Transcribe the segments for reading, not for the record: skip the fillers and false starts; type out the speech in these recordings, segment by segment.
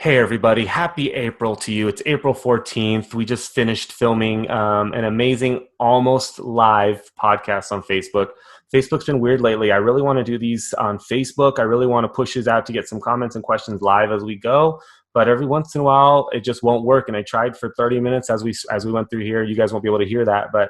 Hey everybody, happy April to you. It's April 14th. We just finished filming an amazing almost live podcast on Facebook. Facebook's been weird lately. I really want to do these on Facebook. I really want to push these out to get some comments and questions live as we go. But every once in a while, it just won't work. And I tried for 30 minutes as we went through here. You guys won't be able to hear that, but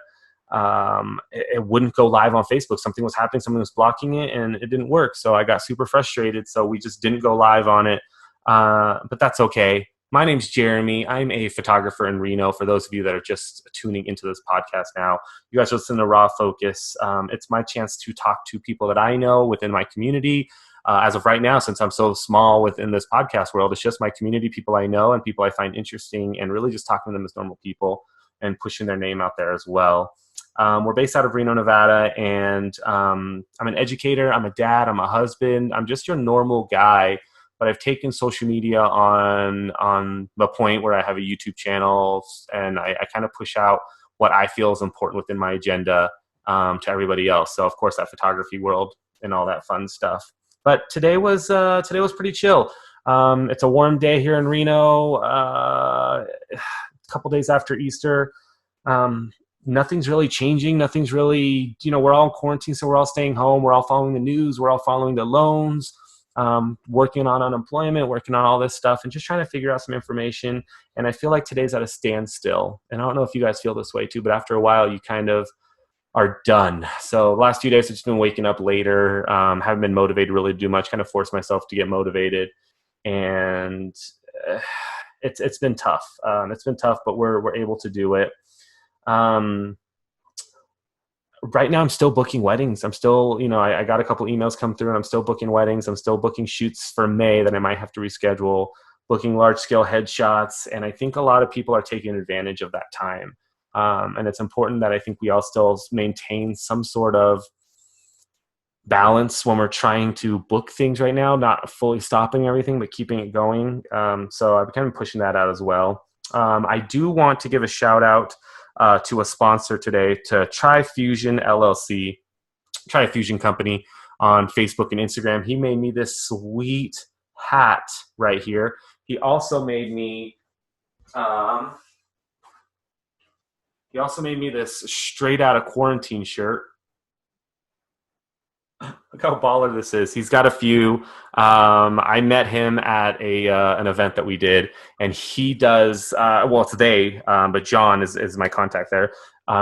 it wouldn't go live on Facebook. Something was happening, something was blocking it, and it didn't work. So I got super frustrated. So we just didn't go live on it. But that's okay. My name's Jeremy. I'm a photographer in Reno. For those of you that are just tuning into this podcast now, you guys listen to Raw Focus. It's my chance to talk to people that I know within my community. As of right now, since I'm so small within this podcast world, it's just my community, people I know and people I find interesting, and really just talking to them as normal people and pushing their name out there as well. We're based out of Reno, Nevada, and I'm an educator, I'm a dad, I'm a husband, I'm just your normal guy. But I've taken social media on the point where I have a YouTube channel, and I kind of push out what I feel is important within my agenda to everybody else. So of course that photography world and all that fun stuff. But today was pretty chill. It's a warm day here in Reno. A couple days after Easter. Nothing's really changing. Nothing's really, we're all in quarantine, so we're all staying home. We're all following the news. We're all following the loans. Working on unemployment, working on all this stuff, and just trying to figure out some information. And I feel like today's at a standstill. And I don't know if you guys feel this way too, but after a while, you kind of are done. So the last few days, I've just been waking up later, haven't been motivated really to do much, kind of force myself to get motivated. And it's been tough. It's been tough, but we're able to do it. Right now I'm still booking weddings. I'm still, I got a couple emails come through and I'm still booking weddings. I'm still booking shoots for May that I might have to reschedule, booking large scale headshots. And I think a lot of people are taking advantage of that time. And it's important that I think we all still maintain some sort of balance when we're trying to book things right now, not fully stopping everything, but keeping it going. So I've kind of pushing that out as well. I do want to give a shout out to a sponsor today, to TriFusion LLC, TriFusion Company on Facebook and Instagram. He made me this sweet hat right here. He also made me this straight out of quarantine shirt. Look how baller this is. He's got a few. I met him at an event that we did, and he does, it's they, but John is my contact there,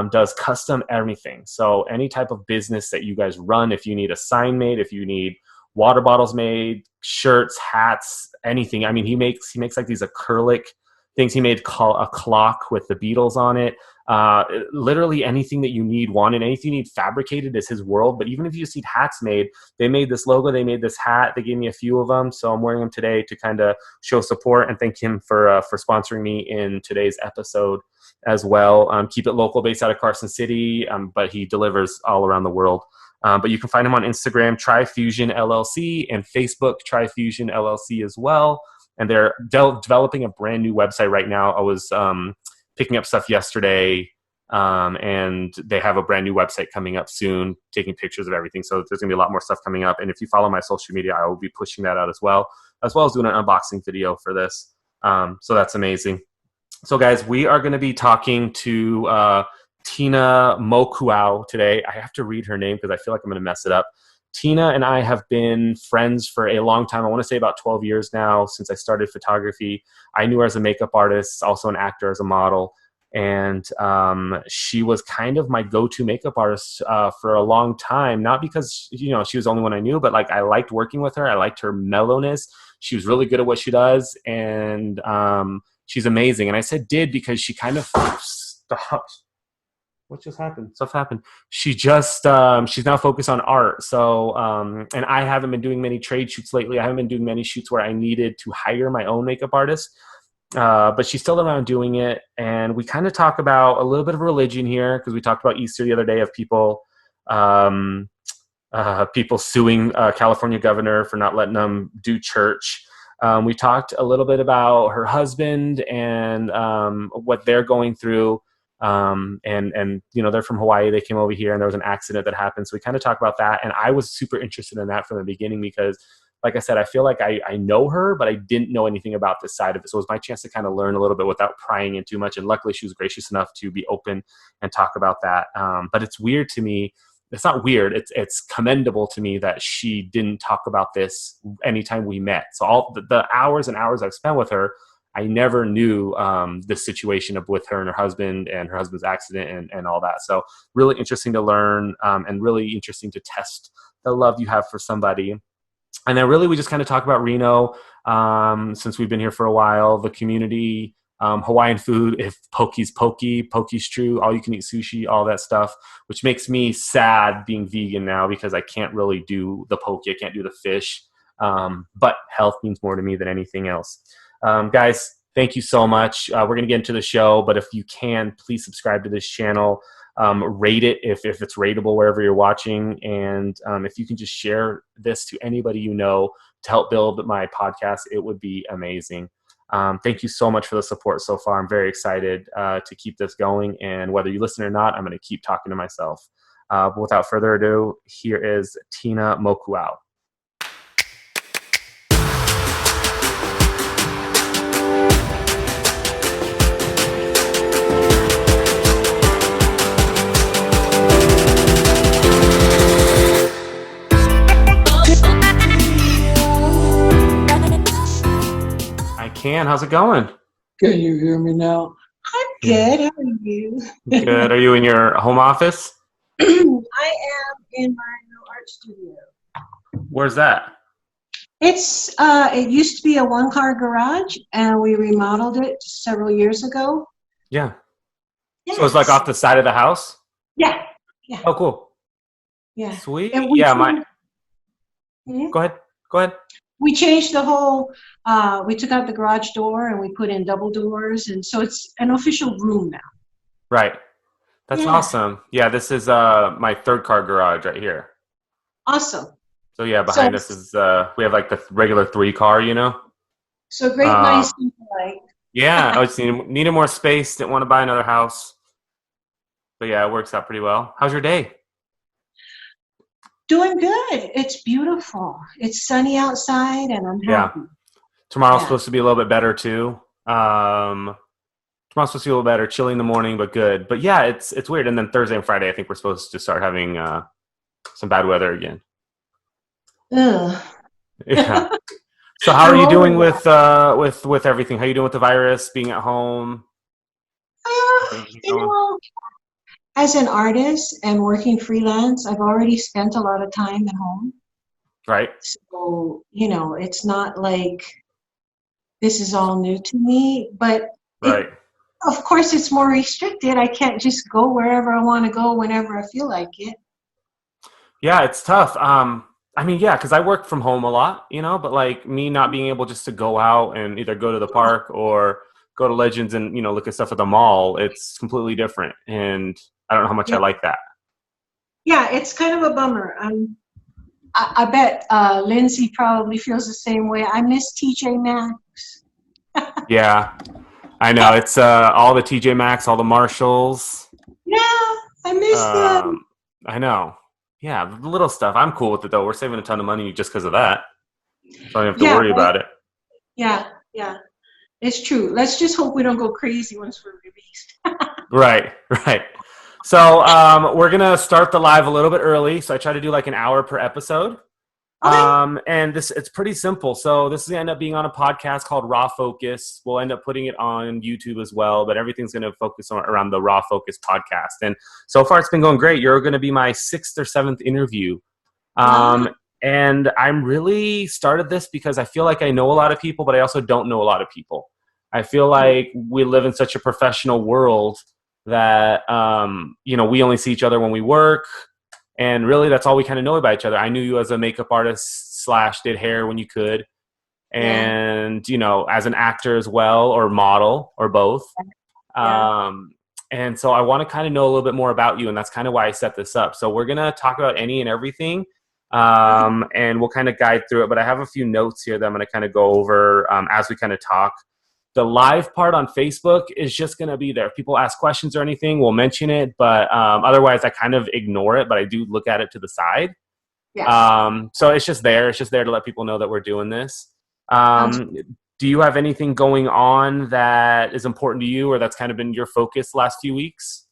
does custom everything. So any type of business that you guys run, if you need a sign made, if you need water bottles made, shirts, hats, anything. I mean, he makes like these acrylic things. He made a clock with the Beatles on it. Literally anything that you need, anything you need fabricated is his world. But even if you just need hats made, they made this logo, they made this hat, they gave me a few of them. So I'm wearing them today to kind of show support and thank him for sponsoring me in today's episode as well. Keep it local, based out of Carson City, but he delivers all around the world. But you can find him on Instagram, TriFusion LLC, and Facebook, TriFusion LLC as well. And they're developing a brand new website right now. I was picking up stuff yesterday, and they have a brand new website coming up soon, taking pictures of everything. So there's going to be a lot more stuff coming up. And if you follow my social media, I will be pushing that out as well as doing an unboxing video for this. So that's amazing. So guys, we are going to be talking to Tina Mokuau today. I have to read her name because I feel like I'm going to mess it up. Tina and I have been friends for a long time. I want to say about 12 years now, since I started photography. I knew her as a makeup artist, also an actor, as a model. And she was kind of my go-to makeup artist for a long time. Not because, she was the only one I knew, but like I liked working with her. I liked her mellowness. She was really good at what she does. And she's amazing. And I said because she kind of stopped. What just happened? Stuff happened. She just, she's now focused on art. So, and I haven't been doing many trade shoots lately. I haven't been doing many shoots where I needed to hire my own makeup artist. But she's still around doing it. And we kind of talk about a little bit of religion here, because we talked about Easter the other day, of people suing California governor for not letting them do church. We talked a little bit about her husband and what they're going through. And they're from Hawaii. They came over here and there was an accident that happened. So we kind of talk about that. And I was super interested in that from the beginning, because like I said, I feel like I know her, but I didn't know anything about this side of it. So it was my chance to kind of learn a little bit without prying in too much. And luckily she was gracious enough to be open and talk about that. But it's weird to me. It's not weird. It's commendable to me that she didn't talk about this anytime we met. So all the hours and hours I've spent with her, I never knew the situation with her and her husband's accident and all that. So really interesting to learn and really interesting to test the love you have for somebody. And then really we just kind of talk about Reno since we've been here for a while, the community, Hawaiian food, if poke's poke's true, all you can eat sushi, all that stuff, which makes me sad being vegan now because I can't really do the poke, I can't do the fish. But health means more to me than anything else. Guys, thank you so much. We're going to get into the show, but if you can, please subscribe to this channel. Rate it if it's rateable wherever you're watching. And if you can just share this to anybody you know to help build my podcast, it would be amazing. Thank you so much for the support so far. I'm very excited to keep this going. And whether you listen or not, I'm going to keep talking to myself. But without further ado, here is Tina Mokuau. How's it going? Can you hear me now? I'm good. How are you? Good. Are you in your home office? I am in my new art studio. Where's that? It's it used to be a one-car garage, and we remodeled it several years ago. Yeah. Yes. So it's like off the side of the house? Yeah. Yeah. Oh, cool. Yeah. Sweet. And Yeah. Mhm. Go ahead. We changed the whole. We took out the garage door and we put in double doors, and so it's an official room now. Right. That's Yeah. awesome. Yeah, this is my third car garage right here. Awesome. So yeah, behind us is we have like the regular 3-car, you know. So great, nice, simple, like. Yeah, I just needed more space. Didn't want to buy another house. But yeah, it works out pretty well. How's your day? Doing good. It's beautiful. It's sunny outside, and I'm happy. Yeah. Tomorrow's supposed to be a little bit better too. Tomorrow's supposed to be a little better, chilly in the morning, but good. But yeah, it's weird. And then Thursday and Friday, I think we're supposed to start having some bad weather again. Ugh. Yeah. So how are you doing with everything? How are you doing with the virus, being at home? You know, as an artist and working freelance, I've already spent a lot of time at home. Right. So, you know, it's not like this is all new to me, but right. Of course it's more restricted. I can't just go wherever I want to go whenever I feel like it. Yeah, it's tough. I mean, yeah, because I work from home a lot, you know, but like me not being able just to go out and either go to the park or go to Legends and, you know, look at stuff at the mall, it's completely different. And I don't know how much I like that. Yeah, it's kind of a bummer. I bet Lindsay probably feels the same way. I miss TJ Maxx. Yeah, I know. It's all the TJ Maxx, all the Marshalls. Yeah, I miss them. I know. Yeah, the little stuff. I'm cool with it, though. We're saving a ton of money just because of that. So I don't have to worry about it. Yeah. It's true. Let's just hope we don't go crazy once we're released. Right. So we're going to start the live a little bit early. So I try to do like an hour per episode. Okay. And it's pretty simple. So this is going to end up being on a podcast called Raw Focus. We'll end up putting it on YouTube as well, but everything's going to focus around the Raw Focus podcast. And so far it's been going great. You're going to be my 6th or 7th interview. And I'm really started this because I feel like I know a lot of people, but I also don't know a lot of people. I feel like we live in such a professional world that, you know, we only see each other when we work. And really, that's all we kind of know about each other. I knew you as a makeup artist / did hair when you could. And, you know, as an actor as well, or model, or both. And so I want to kind of know a little bit more about you. And that's kind of why I set this up. So we're going to talk about any and everything. And we'll kind of guide through it. But I have a few notes here that I'm going to kind of go over as we kind of talk. The live part on Facebook is just going to be there. If people ask questions or anything, we'll mention it. But otherwise, I kind of ignore it. But I do look at it to the side. Yes. So it's just there. It's just there to let people know that we're doing this. Sounds- Do you have anything going on that is important to you, or that's kind of been your focus last few weeks?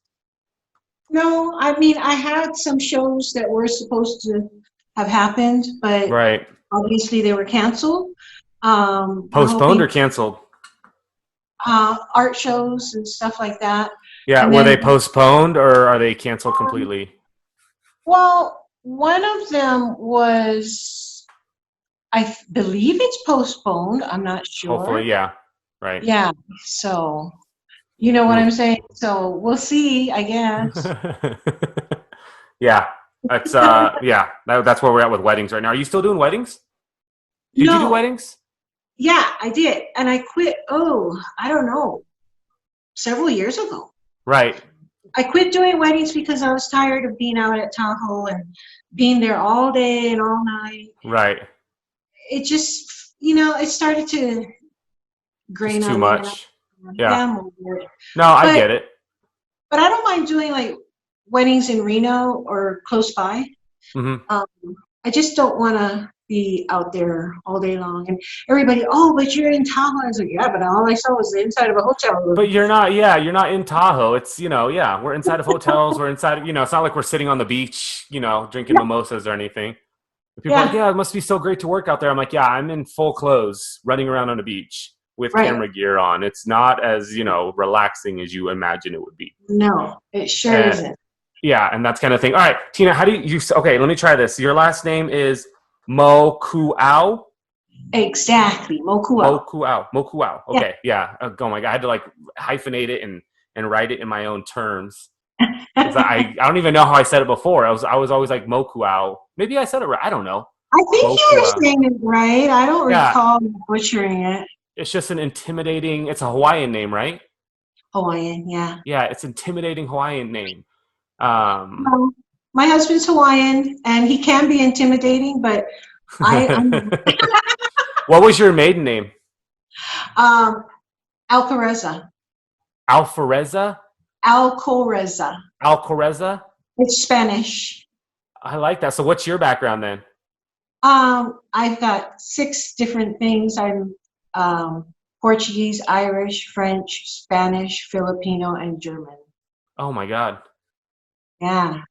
No, I mean, I had some shows that were supposed to have happened, but Right. obviously they were canceled. I'm Postponed or hoping, canceled? art shows and stuff like that. Yeah. And Were then, they postponed or are they canceled completely? well, one of them was, believe it's postponed. I'm not Hopefully, sure. yeah. Right. Yeah, so you know what Ooh. I'm saying? So we'll see, I guess. Yeah. That's that's where we're at with weddings right now. Are you still doing weddings? Did you do No, weddings? yeah, I did. And I quit, I don't know, several years ago. Right. I quit doing weddings because I was tired of being out at Tahoe and being there all day and all night. Right. It just, it started to Just grain too on me. And much. yeah, Yeah. I'm over it. No, I But get it. but I don't mind doing like weddings in Reno or close by. Hmm. Um, I just don't want to be out there all day long. And everybody, oh, but you're in Tahoe. I was like, yeah, but all I saw was the inside of a hotel room. But you're not, yeah, you're not in Tahoe. It's, yeah, we're inside of hotels. We're inside of, it's not like we're sitting on the beach, drinking mimosas or anything. People are like, Yeah, yeah, it must be so great to work out there. I'm like, yeah, I'm in full clothes running around on a beach with right. camera gear on. It's not as, relaxing as you imagine it would be. No, it sure And, isn't. yeah, and that's kind of thing. All right, Tina, how do okay, let me try this. Your last name is Mo Kuau? Exactly. Mokua. Mokuau. Mokuau. Yeah. Okay, yeah. Oh my god, I had to like hyphenate it and write it in my own terms. 'Cause I don't even know how I said it before. I was always like Mokuau. Maybe I said it right. I don't know. I think you were Mokua. saying it right. I don't Yeah, recall butchering it. it's just an intimidating. It's a Hawaiian name, right? Hawaiian, yeah. Yeah, it's intimidating Hawaiian name. Um, Well, my husband's Hawaiian, and he can be intimidating, but I'm what was your maiden name? um, Alcareza. Alfereza? Alcoreza. Alcoreza? It's Spanish. I like that. So what's your background then? I've got 6 different things. I'm Portuguese, Irish, French, Spanish, Filipino, and German. Oh my God. Yeah.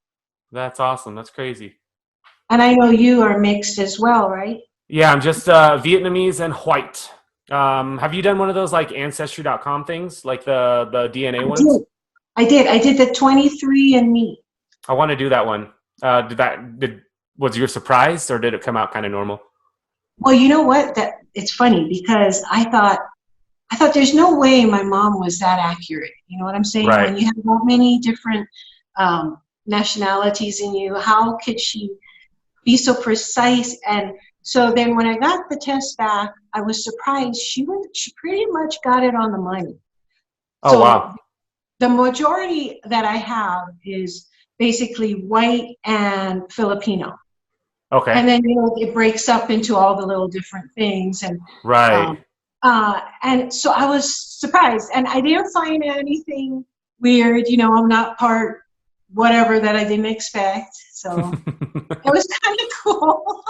That's awesome. That's crazy. And I know you are mixed as well, right? Yeah, I'm just Vietnamese and white. Have you done one of those like Ancestry.com things, like the DNA ones? I did the 23andMe. I want to do that one. Was you surprised or did it come out kind of normal? Well, you know what? That it's funny because I thought there's no way my mom was that accurate. You know what I'm saying? Right. When you have that many different nationalities in you, how could she be so precise? And so then when I got the test back, I was surprised. She pretty much got it on the money. Oh, So wow. the majority that I have is basically white and Filipino. Okay. And then it breaks up into all the little different things, and Right. and so I was surprised, and I didn't find anything weird. I'm not part whatever that I didn't expect, so it was kind of cool.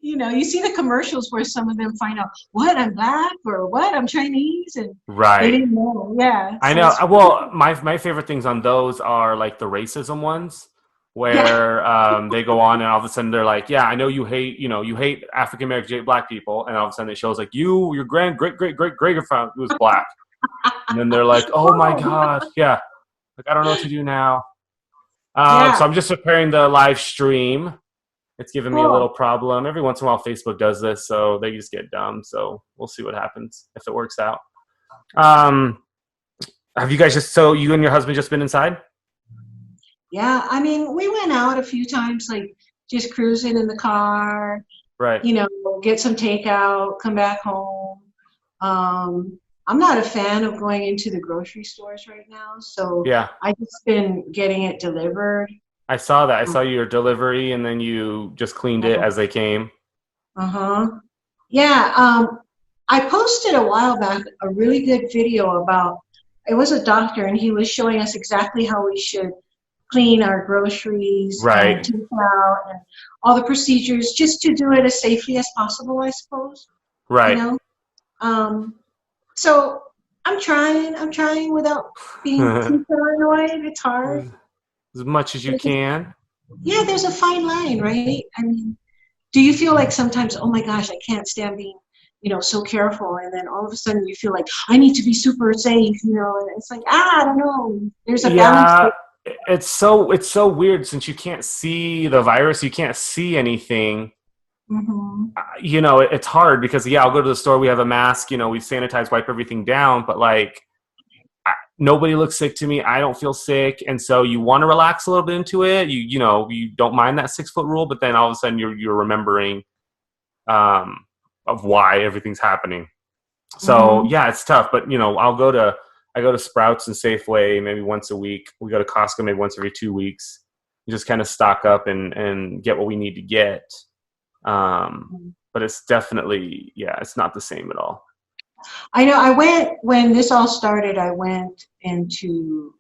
You see the commercials where some of them find out what I'm black or what I'm Chinese, and they Right. didn't know. Yeah, I so know. it's Well, my favorite things on those are like the racism ones where they go on and all of a sudden they're like, yeah, I know you hate African American black people, and all of a sudden it shows like your great grandfather was black, and then they're like, oh my God, yeah, like I don't know what to do now. yeah, So I'm just preparing the live stream. It's giving me a little cool. problem. Every once in a while, Facebook does this, so they just get dumb. So we'll see what happens if it works out. Have you guys so you and your husband just been inside? Yeah, I mean, we went out a few times, like just cruising in the car, Right. get some takeout, come back home. I'm not a fan of going into the grocery stores right now, so Yeah. I just been getting it delivered. I saw that. I saw your delivery, and then you just cleaned it as they came. Uh-huh. Yeah, I posted a while back a really good video about, it was a doctor, and he was showing us exactly how we should clean our groceries and Right. take out and all the procedures just to do it as safely as possible, I suppose, you Right. know? So I'm trying without being too paranoid. It's hard. As much as you can. Yeah, there's a fine line, right? I mean, do you feel like sometimes, oh my gosh, I can't stand being, so careful, and then all of a sudden you feel like I need to be super safe, and it's like, I don't know. There's a balance. Yeah, it's so weird since you can't see the virus, you can't see anything. Mm-hmm. It's hard because I'll go to the store, we have a mask, we sanitize, wipe everything down, but like nobody looks sick to me. I don't feel sick, and so you want to relax a little bit into it. You don't mind that 6 foot rule, but then all of a sudden you're remembering of why everything's happening. So yeah, it's tough. But I go to Sprouts and Safeway maybe once a week. We go to Costco maybe once every 2 weeks. We just kind of stock up and get what we need to get. But it's definitely, it's not the same at all. I know when this all started, I went into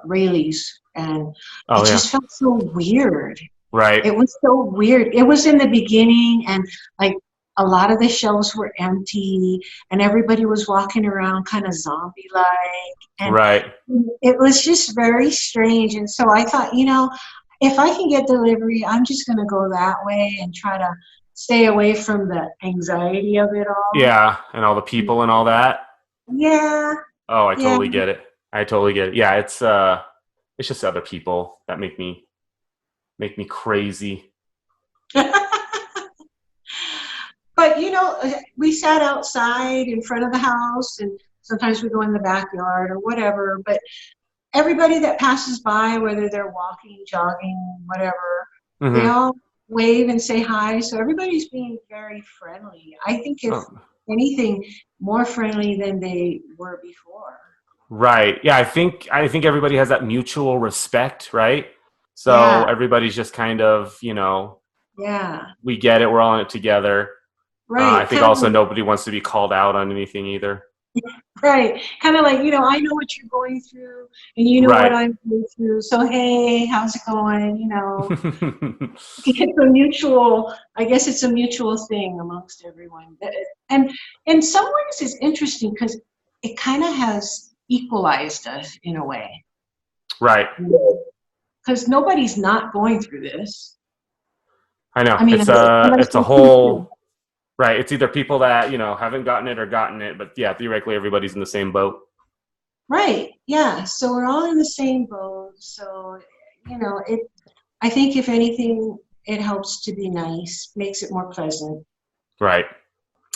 Rayleigh's, and it just felt so weird. Right. It was so weird. It was in the beginning, and like a lot of the shelves were empty, and everybody was walking around kind of zombie-like. And right. It was just very strange. And so I thought, if I can get delivery, I'm just going to go that way and try to stay away from the anxiety of it all. Yeah, and all the people and all that. Yeah. Oh, I totally get it. Yeah, it's just other people that make me crazy. But we sat outside in front of the house, and sometimes we go in the backyard or whatever, but everybody that passes by, whether they're walking, jogging, whatever, they all wave and say hi. So everybody's being very friendly. I think if anything, more friendly than they were before. Right. Yeah, I think everybody has that mutual respect, right? So everybody's just kind of, we get it, we're all in it together. Right. I think also nobody wants to be called out on anything either. Right. Kind of like, I know what you're going through, and you know what I'm going through. So, hey, how's it going? It's a mutual, I guess it's a mutual thing amongst everyone. And in some ways it's interesting because it kind of has equalized us in a way. Right. Because nobody's not going through this. I know. It's a whole... Right. It's either people that, haven't gotten it or gotten it. But yeah, theoretically, everybody's in the same boat. Right. Yeah. So we're all in the same boat. So, I think if anything, it helps to be nice, makes it more pleasant. Right.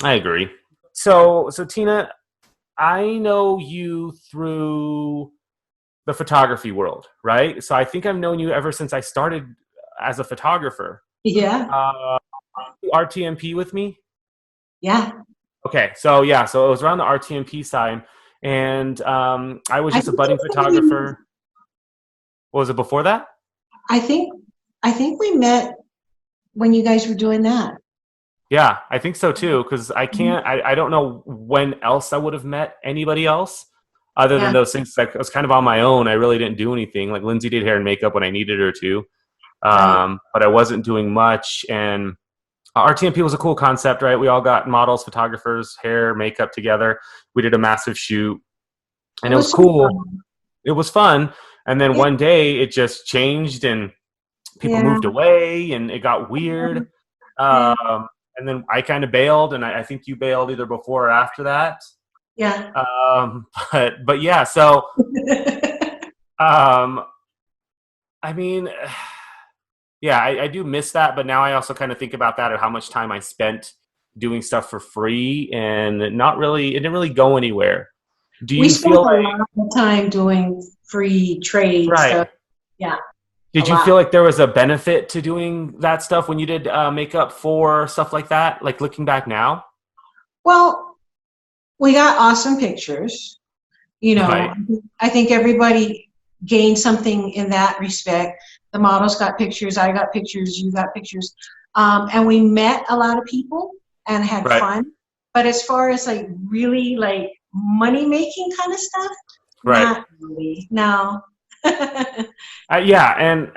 I agree. So Tina, I know you through the photography world, right? So I think I've known you ever since I started as a photographer. Yeah. RTMP with me? Yeah. Okay, so it was around the RTMP time, and I was just a budding photographer. What was it before that? I think we met when you guys were doing that. Yeah, I think so too, because I don't know when else I would have met anybody else other than those things. Like, I was kind of on my own. I really didn't do anything. Like Lindsay did hair and makeup when I needed her to, but I wasn't doing much. And RTMP was a cool concept, right? We all got models, photographers, hair, makeup together. We did a massive shoot, and it was cool. It was fun. And then one day it just changed, and people moved away, and it got weird. And then I kind of bailed, and I think you bailed either before or after that. Yeah. But yeah, so I mean, yeah, I do miss that, but now I also kind of think about that and how much time I spent doing stuff for free, and it didn't really go anywhere. Do you feel like... We spent a lot of time doing free trade stuff. Yeah. Did you feel like there was a benefit to doing that stuff when you did makeup for stuff like that, like looking back now? Well, we got awesome pictures. I think everybody gained something in that respect. The models got pictures, I got pictures, you got pictures. And we met a lot of people and had fun. But as far as like really like money making kind of stuff, not really. No. Yeah, and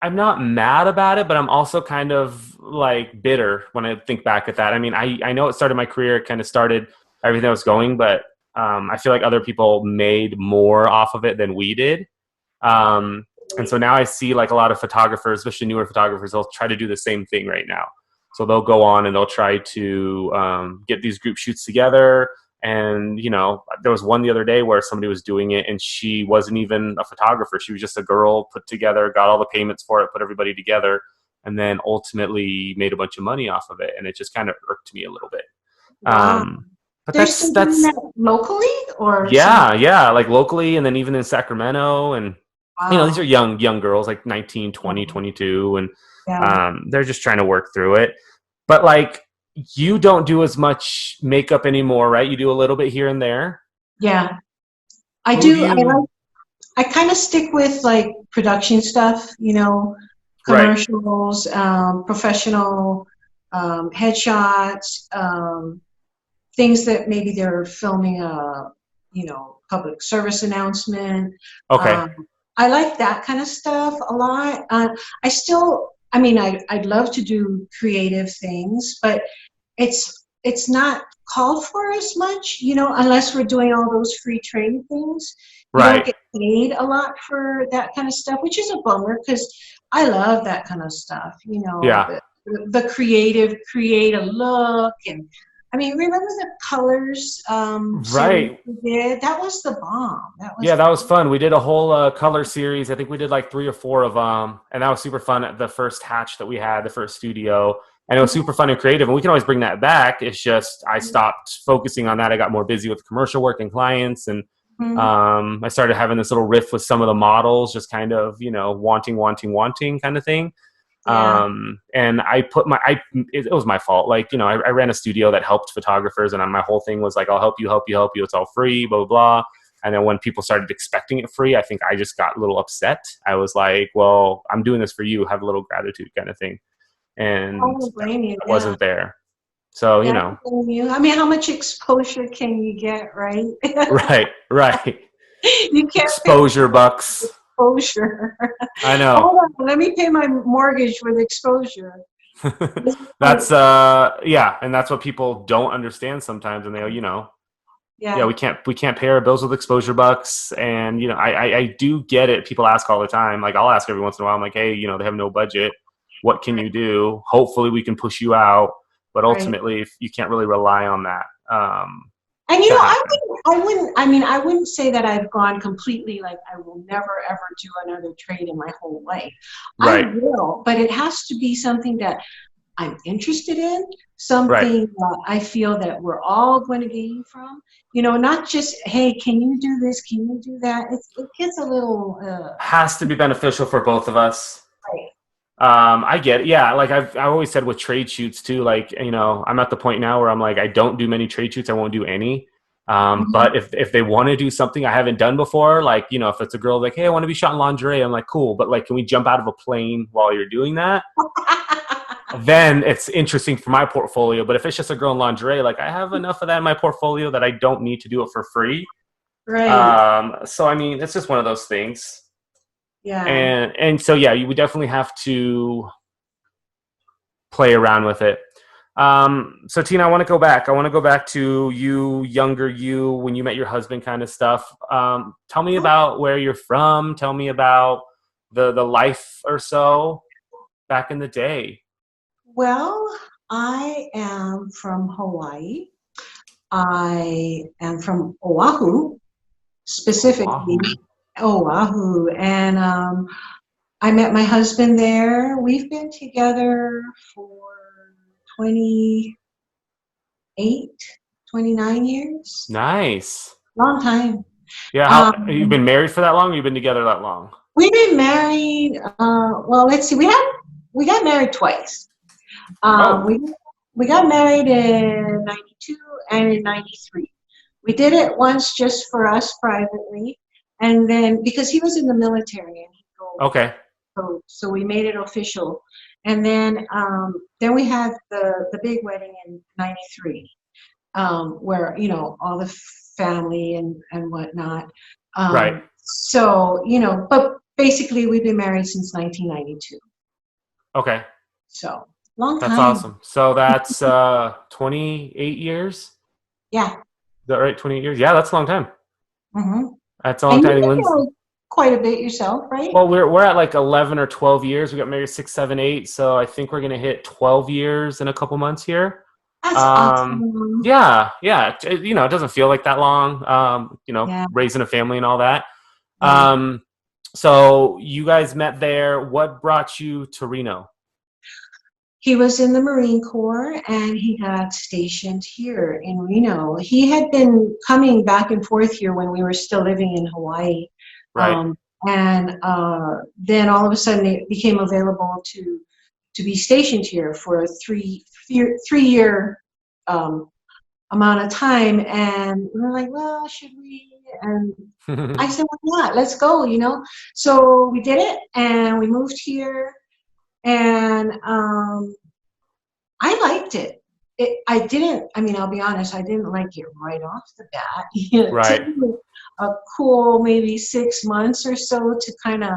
I'm not mad about it, but I'm also kind of like bitter when I think back at that. I mean, I know it started my career, it kind of started everything that was going, but I feel like other people made more off of it than we did. And so now I see like a lot of photographers, especially newer photographers, they'll try to do the same thing right now. So they'll go on and they'll try to get these group shoots together. And, you know, there was one the other day where somebody was doing it and she wasn't even a photographer. She was just a girl put together, got all the payments for it, put everybody together, and then ultimately made a bunch of money off of it. And it just kind of irked me a little bit. Wow. But They're still doing that locally or yeah, like locally and then even in Sacramento. And, you know, these are wow. young girls, like 19, 20, 22, and Yeah. they're just trying to work through it. But like, you don't do as much makeup anymore, right? You do a little bit here and there. Yeah. I Who do do. you? I kind of stick with like production stuff, you know, Right. commercials, professional headshots, things that maybe they're filming a, you know, public service announcement. Okay. Um, I like that kind of stuff a lot. I still, I mean, I'd love to do creative things, but it's not called for as much, you know, unless we're doing all those free trade things. You don't Right. get paid a lot for that kind of stuff, which is a bummer because I love that kind of stuff. You know, Yeah. the creative, create a look, and I mean, remember the colors series Right. we did? That was the bomb. That Yeah, was that was fun. We did a whole color series. I think we did like 3 or 4 of them, and that was super fun. At the first hatch that we had, the first studio, and it was super fun and creative. And we can always bring that back. It's just I stopped focusing on that. I got more busy with commercial work and clients, and Mhm. I started having this little riff with some of the models, just kind of wanting kind of thing. Yeah. And I put it was my fault. Like, you know, I ran a studio that helped photographers, and my whole thing was like, I'll help you, help you, help you. It's all free, blah, blah, blah. And then when people started expecting it free, I think I just got a little upset. I was like, well, I'm doing this for you. Have a little gratitude kind of thing. I And don't blame you. that Yeah. wasn't there. So, you Yeah, I know, don't blame you. I mean, how much exposure can you get, right? right, right. You can't pay Exposure bucks. exposure. I know. Hold on, let me pay my mortgage with exposure. That's yeah, and that's what people don't understand sometimes, and they, you know, yeah, Yeah, we can't pay our bills with exposure bucks. And, you know, I do get it. People ask all the time. Like, I'll ask every once in a while. I'm like, hey, you know, they have no budget. What can you do? Hopefully we can push you out. But right. ultimately, if you can't really rely on that And you to know, happen. I mean, I wouldn't say that I've gone completely like I will never ever do another trade in my whole life. I Right, will, but it has to be something that I'm interested in, right. something I feel that we're all going to gain from. You know, not just, hey, can you do this? Can you do that? It gets a little, Has to be beneficial for both of us. right. I get it. Yeah, like I always said with trade shoots too, like, you know, I'm at the point now where I'm like, I don't do many trade shoots, I won't do any. Mhm. But if they want to do something I haven't done before, like, you know, if it's a girl like, hey, I want to be shot in lingerie, I'm like, cool, but like, can we jump out of a plane while you're doing that? Then it's interesting for my portfolio. But if it's just a girl in lingerie, like, I have enough of that in my portfolio that I don't need to do it for free. Right. So I mean, it's just one of those things. Yeah. And so yeah, you would definitely have to play around with it. So Tina, I want to go back. I want to go back to you, younger you, when you met your husband, kind of stuff. Tell me about where you're from. Tell me about the life or so back in the day. Well, I am from Hawaii. I am from Oahu, specifically Oahu. Oahu, and I met my husband there. We've been together for 28, 29 years. Nice. Long time. Yeah. How you've Um, been married for that long? Or you've been together that long? we've been married. Well, let's see. We got married twice. Um, Oh, we we got married in '92 and in '93. We did it once just for us privately, and then because he was in the military and he'd go, okay. so we made it official. And then we had the big wedding in '93, where you know all the family and whatnot. Right. So, but basically we've been married since 1992. Okay. So, long That's time. awesome. So that's 28 years. Is Yeah. that right? 28 years. Yeah, that's a long time. hmm That's a long And time. you've been Lindsay. married quite a bit yourself, right? Well, we're at like 11 or 12 years. We got married 6, 7, 8. So I think we're gonna hit 12 years in a couple months here. That's Um, awesome. yeah, yeah. It doesn't feel like that long. Yeah. Raising a family and all that. Yeah. So you guys met there. What brought you to Reno? He was in the Marine Corps and he got stationed here in Reno. He had been coming back and forth here when we were still living in Hawaii. Right. And then all of a sudden it became available to be stationed here for a three-year amount of time. And we were like, well, should we? And I said, why not? Let's go, So we did it and we moved here. And I liked it. I'll be honest, I didn't like it right off the bat. It Right. took me a cool maybe 6 months or so to kind of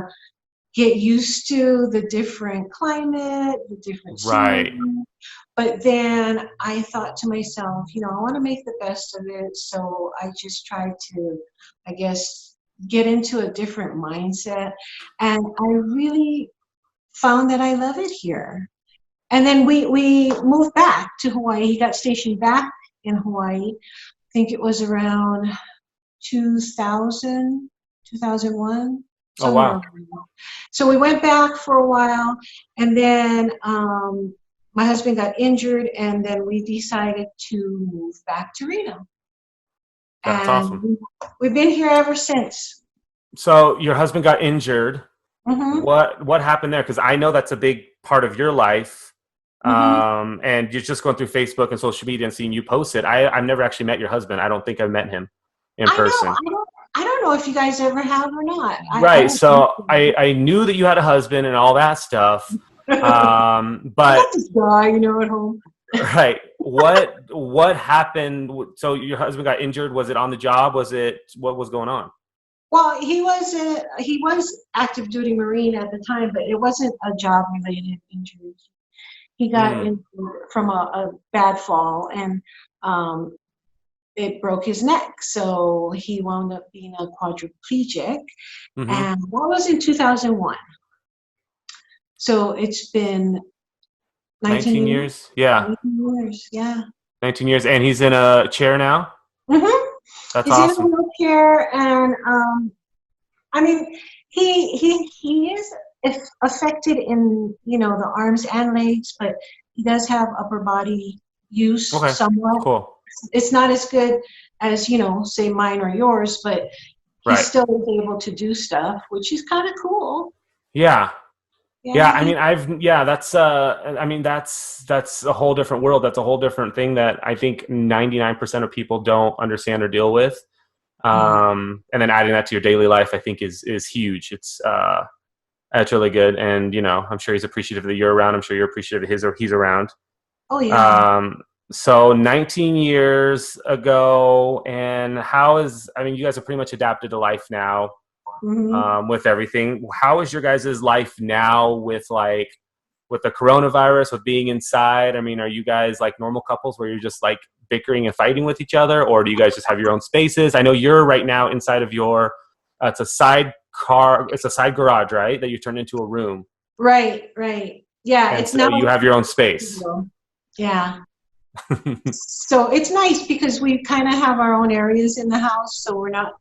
get used to the different climate, the different Right. scenery. But then I thought to myself, I want to make the best of it. So I just tried to, I guess, get into a different mindset. And I really found that I love it here. And then we moved back to Hawaii. He got stationed back in Hawaii. I think it was around 2000, 2001. Oh, wow. So we went back for a while, and then my husband got injured, and then we decided to move back to Reno. That's and awesome. We've been here ever since. So your husband got injured. Mm-hmm. What happened there? Because I know that's a big part of your life. And you're just going through Facebook and social media and seeing you post it. I've never actually met your husband. I don't think I've met him in person. I don't know if you guys ever have or not. Right. So I knew that you had a husband and all that stuff. But this guy, at home. Right. What happened? So your husband got injured. Was it on the job? What was going on? Well, he was active duty Marine at the time, but it wasn't a job related injury. He got injured from a bad fall, and it broke his neck. So he wound up being a quadriplegic, and that was in 2001. So it's been 19 years. Yeah. 19 years. Yeah. 19 years, and he's in a chair now. That's he's awesome. in a wheelchair, and he is affected in the arms and legs, but he does have upper body use somewhat. Cool. It's not as good as say mine or yours, but he still is able to do stuff, which is kind of cool. Yeah. Yeah, I mean, that's a whole different world. That's a whole different thing that I think 99% of people don't understand or deal with. And then adding that to your daily life, I think is huge. It's really good. And, I'm sure he's appreciative that you're around. I'm sure you're appreciative of he's around. Oh, yeah. So 19 years ago, and you guys have pretty much adapted to life now. With everything. How is your guys' life now with the coronavirus, with being inside? I mean, are you guys like normal couples where you're just like bickering and fighting with each other, or do you guys just have your own spaces? I know you're right now inside of it's a side garage, right? That you turned into a room. Right. Yeah. And so you have your own space. Yeah. So it's nice because we kind of have our own areas in the house, so we're not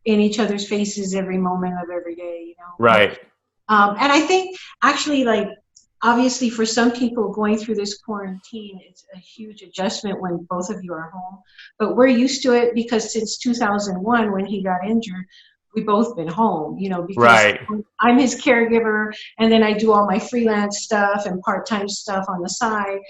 in each other's faces every moment of every day, Right. And I think actually, obviously for some people going through this quarantine, it's a huge adjustment when both of you are home. But we're used to it because since 2001, when he got injured, we've both been home, because I'm his caregiver, and then I do all my freelance stuff and part-time stuff on the side.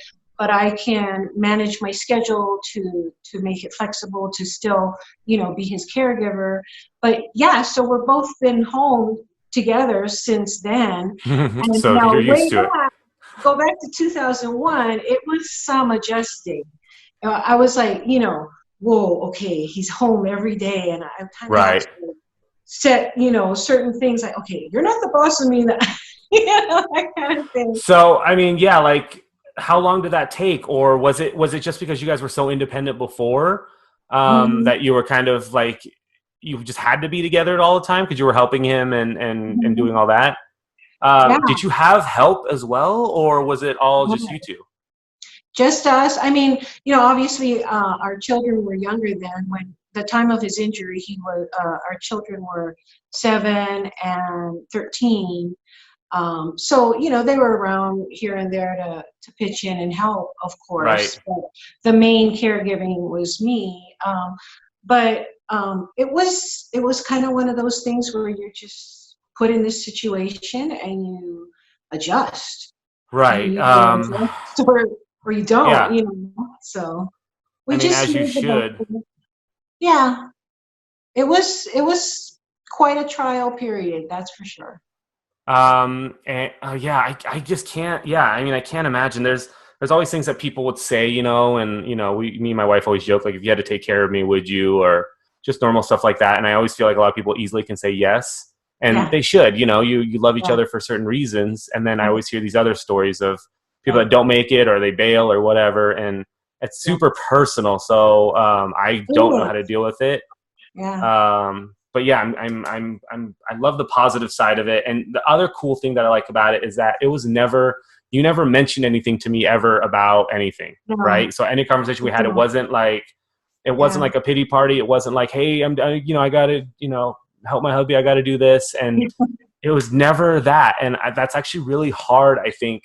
But I can manage my schedule to make it flexible to still, be his caregiver. But yeah, so we're both been home together since then. And so now you're used to it. Go back to 2001, it was some adjusting. I was like, whoa, okay, he's home every day. And I kind of set, certain things like, okay, you're not the boss of me, that, that kind of thing. So, I mean, yeah, like how long did that take? Or was it just because you guys were so independent before, Mhm. that you were kind of like, you just had to be together all the time because you were helping him and Mhm. doing all that? Yeah. Did you have help as well, or was it all just you two? Just us. I mean, obviously, our children were younger then. When the time of his injury, our children were 7 and 13. So, they were around here and there to pitch in and help, of Right. course. But the main caregiving was me. But it was kind of one of those things where you're just put in this situation and you adjust. You Right. either adjust or you don't, Yeah. So I we mean, just as you made the best should. of it. Yeah, it was quite a trial period, that's for sure. And yeah, I just can't. Yeah, I mean, I can't imagine. There's always things that people would say, and me and my wife always joke like, if you had to take care of me, would you? Or just normal stuff like that. And I always feel like a lot of people easily can say yes, and Yeah, they should. You love each yeah, other for certain reasons, and then I yeah, always hear these other stories of people yeah, that don't make it or they bail or whatever, and it's yeah. super personal. So I It don't know how to is. deal with it. Yeah. But yeah, I love the positive side of it. And the other cool thing that I like about it is that you never mentioned anything to me ever about anything, No, right? So any conversation we had, no. it wasn't Yeah. like a pity party. It wasn't like, hey, I gotta, help my hubby. I gotta do this. And it was never that. And that's actually really hard, I think,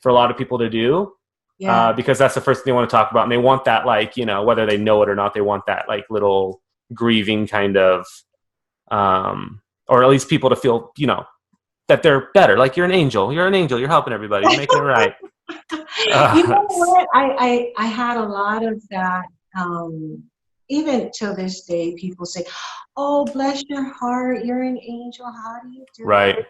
for a lot of people to do. Yeah. Because that's the first thing they want to talk about, and they want that, like, whether they know it or not, they want that like little grieving kind of, or at least people to feel, that they're better. Like, you're an angel. You're an angel. You're helping everybody. You're making it right. You know Uh, what? I had a lot of that. Even till this day, people say, "Oh, bless your heart, you're an angel. How do you do right. it?"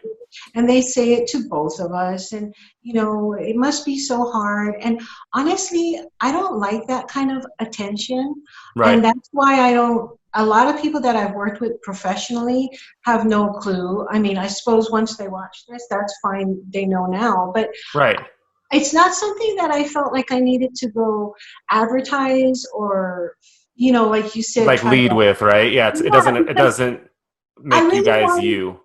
And they say it to both of us, and it must be so hard. And honestly, I don't like that kind of attention, and Right. that's why I don't. A lot of people that I've worked with professionally have no clue. I mean, I suppose once they watch this, that's fine. They know now, but Right. it's not something that I felt like I needed to go advertise or, like you said, Like, try lead to. with, right. Yeah. Yeah, It because doesn't I make you really guys wanted, you.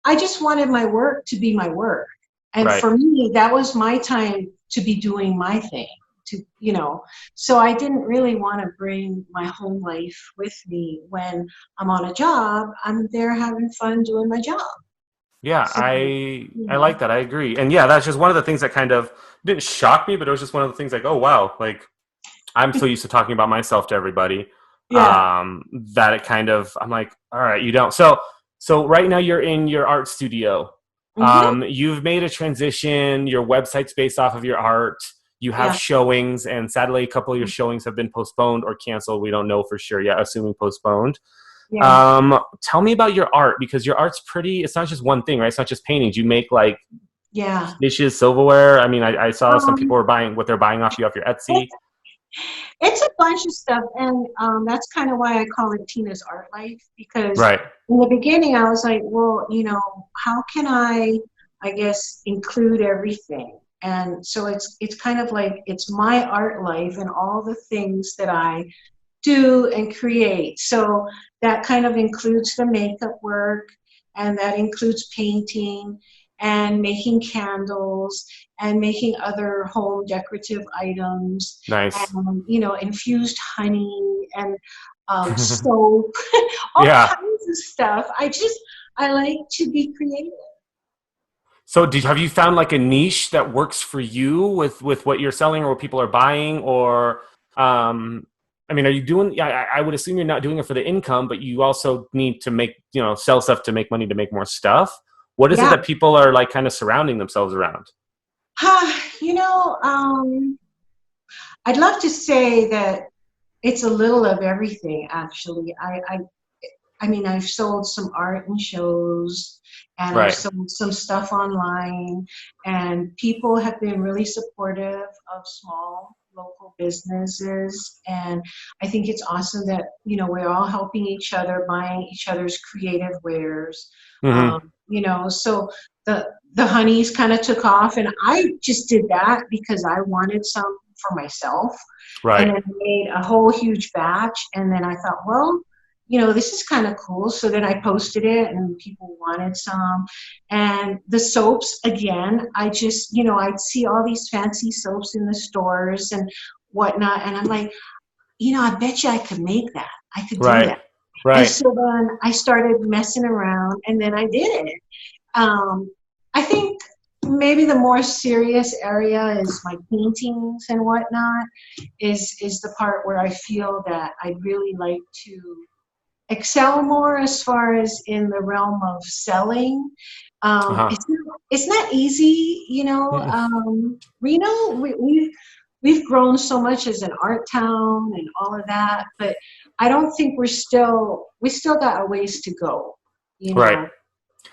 I just wanted my work to be my work. And Right. for me, that was my time to be doing my thing, so I didn't really want to bring my home life with me when I'm on a job. I'm there having fun doing my job. Yeah, So, I yeah. like that. I agree. And yeah, that's just one of the things that kind of didn't shock me, but it was just one of the things like, oh wow, like, I'm so used to talking about myself to everybody, Yeah. that it kind of, I'm like, all right, you don't. So right now you're in your art studio. Hmm. You've made a transition. Your website's based off of your art. You have Yeah. showings, and sadly, a couple of your showings have been postponed or canceled. We don't know for sure yet, assuming postponed. Yeah. Tell me about your art, because your art's pretty. It's not just one thing, right? It's not just paintings. You make like Yeah. dishes, silverware. I mean, I saw some Um, people were buying what they're buying off you off your Etsy. It's a bunch of stuff, and that's kind of why I call it Tina's Art Life, because Right. in the beginning I was like, well, how can I guess, include everything? And so it's kind of like it's my art life and all the things that I do and create. So that kind of includes the makeup work, and that includes painting and making candles and making other home decorative items Nice. and infused honey and soap, all Yeah. kinds of stuff. I like to be creative. So, have you found like a niche that works for you with what you're selling or what people are buying, or, I mean, are you doing? Yeah, I would assume you're not doing it for the income, but you also need to make, sell stuff to make money to make more stuff. What is it Yeah. that people are like kind of surrounding themselves around? you know, I'd love to say that it's a little of everything, actually. I mean, I've sold some art in shows, and I've Right. sold some stuff online, and people have been really supportive of small local businesses. And I think it's awesome that, you know, we're all helping each other, buying each other's creative wares. Hmm. You know, so the honeys kind of took off, and I just did that because I wanted some for myself. And Right. then I made a whole huge batch, and then I thought, well, you know, this is kind of cool. So then I posted it, and people wanted some. And the soaps, again, I just, you know, I'd see all these fancy soaps in the stores and whatnot, and I'm like, you know, I bet you I could make that. I could do Right. that. And Right. so then I started messing around, and then I did it. I think maybe the more serious area is my paintings and whatnot. Is the part where I feel that I'd really like to excel more as far as in the realm of selling. Uh-huh. It's not easy, you know. Mm-mm. Reno, we've grown so much as an art town and all of that, but I don't think we still got a ways to go, you Right. know.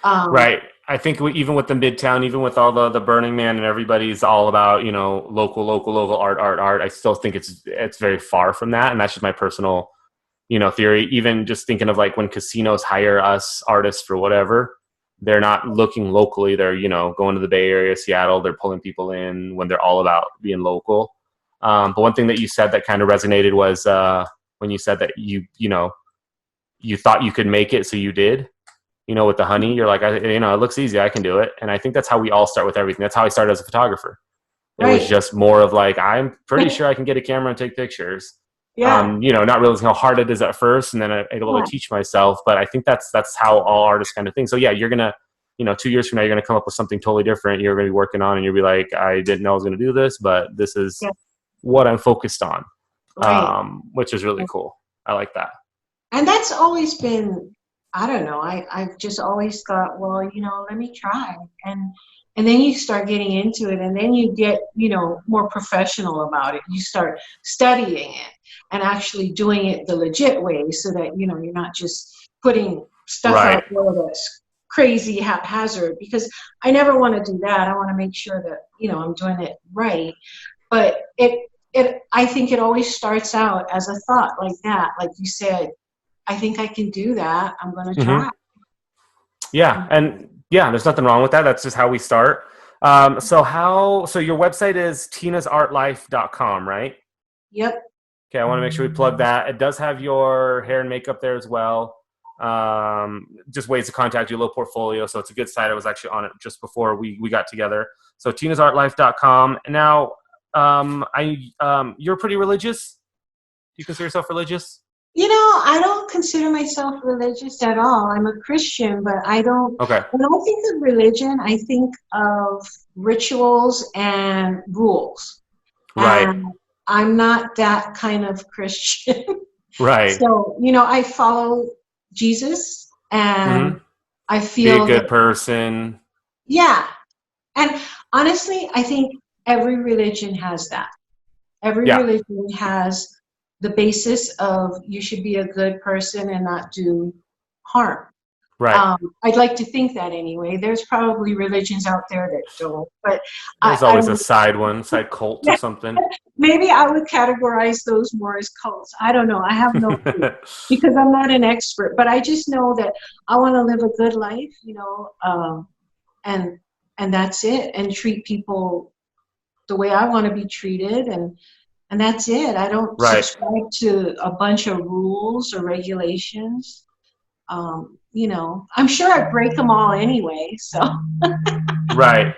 Um, Right. I think even with the Midtown, even with all the Burning Man and everybody's all about, you know, local art, art, art. I still think it's very far from that, and that's just my personal, you know, theory. Even just thinking of like when casinos hire us artists for whatever, they're not looking locally. They're, you know, going to the Bay Area, Seattle. They're pulling people in when they're all about being local. But one thing that you said that kind of resonated was when you said that you know, you thought you could make it, so you did. You know, with the honey, you're like, you know, it looks easy. I can do it. And I think that's how we all start with everything. That's how I started as a photographer. It was right. just more of like, I'm pretty sure I can get a camera and take pictures. Yeah. You know, not realizing how hard it is at first, and then I'm able Yeah. to teach myself. But I think that's how all artists kind of think. So yeah, you're gonna, you know, 2 years from now, you're gonna come up with something totally different. You're gonna be working on, and you'll be like, I didn't know I was gonna do this, but this is Yeah. what I'm focused on, Right. which is really cool. I like that. And that's always been, I don't know, I've just always thought, well, you know, let me try. And then you start getting into it, and then you get, you know, more professional about it. You start studying it and actually doing it the legit way, so that, you know, you're not just putting stuff Right. out there that's crazy haphazard, because I never want to do that. I want to make sure that, you know, I'm doing it right. But I think it always starts out as a thought like that. Like you said, I think I can do that. I'm going to Hmm. try. Yeah, and yeah, there's nothing wrong with that. That's just how we start. So your website is tinasartlife.com, right? Yep. Okay, I want to make sure we plug that. It does have your hair and makeup there as well. Just ways to contact you, a little portfolio. So it's a good site. I was actually on it just before we got together. So tinasartlife.com. Now, you're pretty religious? Do you consider yourself religious? You know, I don't consider myself religious at all. I'm a Christian, but I don't, Okay. when I think of religion, I think of rituals and rules. Right. And I'm not that kind of Christian. Right. So, you know, I follow Jesus, Hmm. and I Be a feel that, good person. yeah. And honestly, I think every religion has that. Every Yeah. religion has the basis of you should be a good person and not do harm. Right. I'd like to think that anyway. There's probably religions out there that don't, but There's I always a don't, side cult or something. maybe I would categorize those more as cults. I don't know. I have no clue, because I'm not an expert, but I just know that I want to live a good life, you know, and that's it, and treat people the way I want to be treated, and that's it. I don't Right. subscribe to a bunch of rules or regulations. You know, I'm sure I break them all anyway. So Right.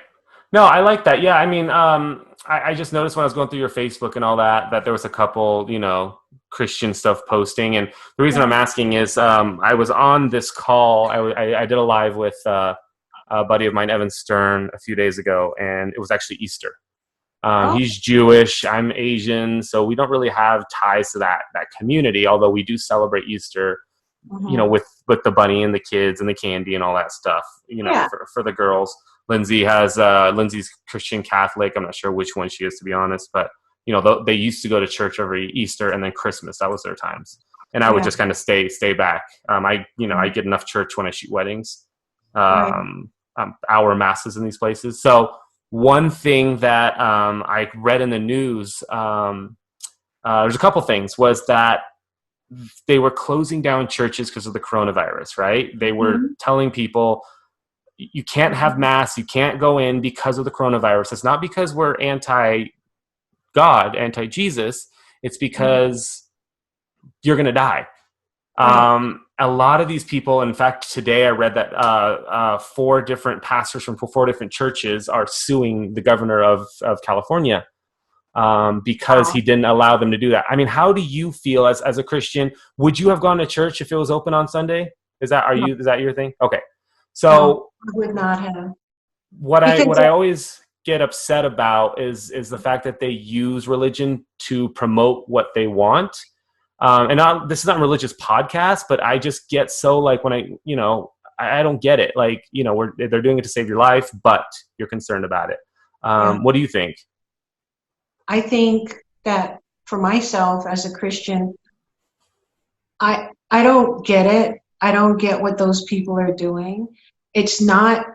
No, I like that. Yeah, I mean, I just noticed when I was going through your Facebook and all that there was a couple, you know, Christian stuff posting. And the reason I'm asking is I was on this call. I did a live with a buddy of mine, Evan Stern, a few days ago, and it was actually Easter. oh, He's Jewish. I'm Asian, so we don't really have ties to that community. Although we do celebrate Easter, you know, mhm. with the bunny and the kids and the candy and all that stuff. You know, Yeah, for the girls. Lindsay's Christian Catholic. I'm not sure which one she is, to be honest, but you know, they used to go to church every Easter and then Christmas. That was their times, and I would yeah, just kind of stay back. I get enough church when I shoot weddings, right. hour masses in these places. So one thing that I read in the news, there's a couple things, was that they were closing down churches because of the coronavirus, right? They were telling people, you can't have mass, you can't go in because of the coronavirus. It's not because we're anti-God, anti-Jesus. It's because you're going to die. A lot of these people, in fact, today I read that 4 different pastors from 4 different churches are suing the governor of California because he didn't allow them to do that. I mean, how do you feel as a Christian? Would you have gone to church if it was open on Sunday? Is that your thing? Okay. So No, I would not have. what I always get upset about is the fact that they use religion to promote what they want. This is not a religious podcast, but I just get so like when I don't get it. Like, they're doing it to save your life, but you're concerned about it. What do you think? I think that for myself as a Christian, I don't get it. I don't get what those people are doing. It's not,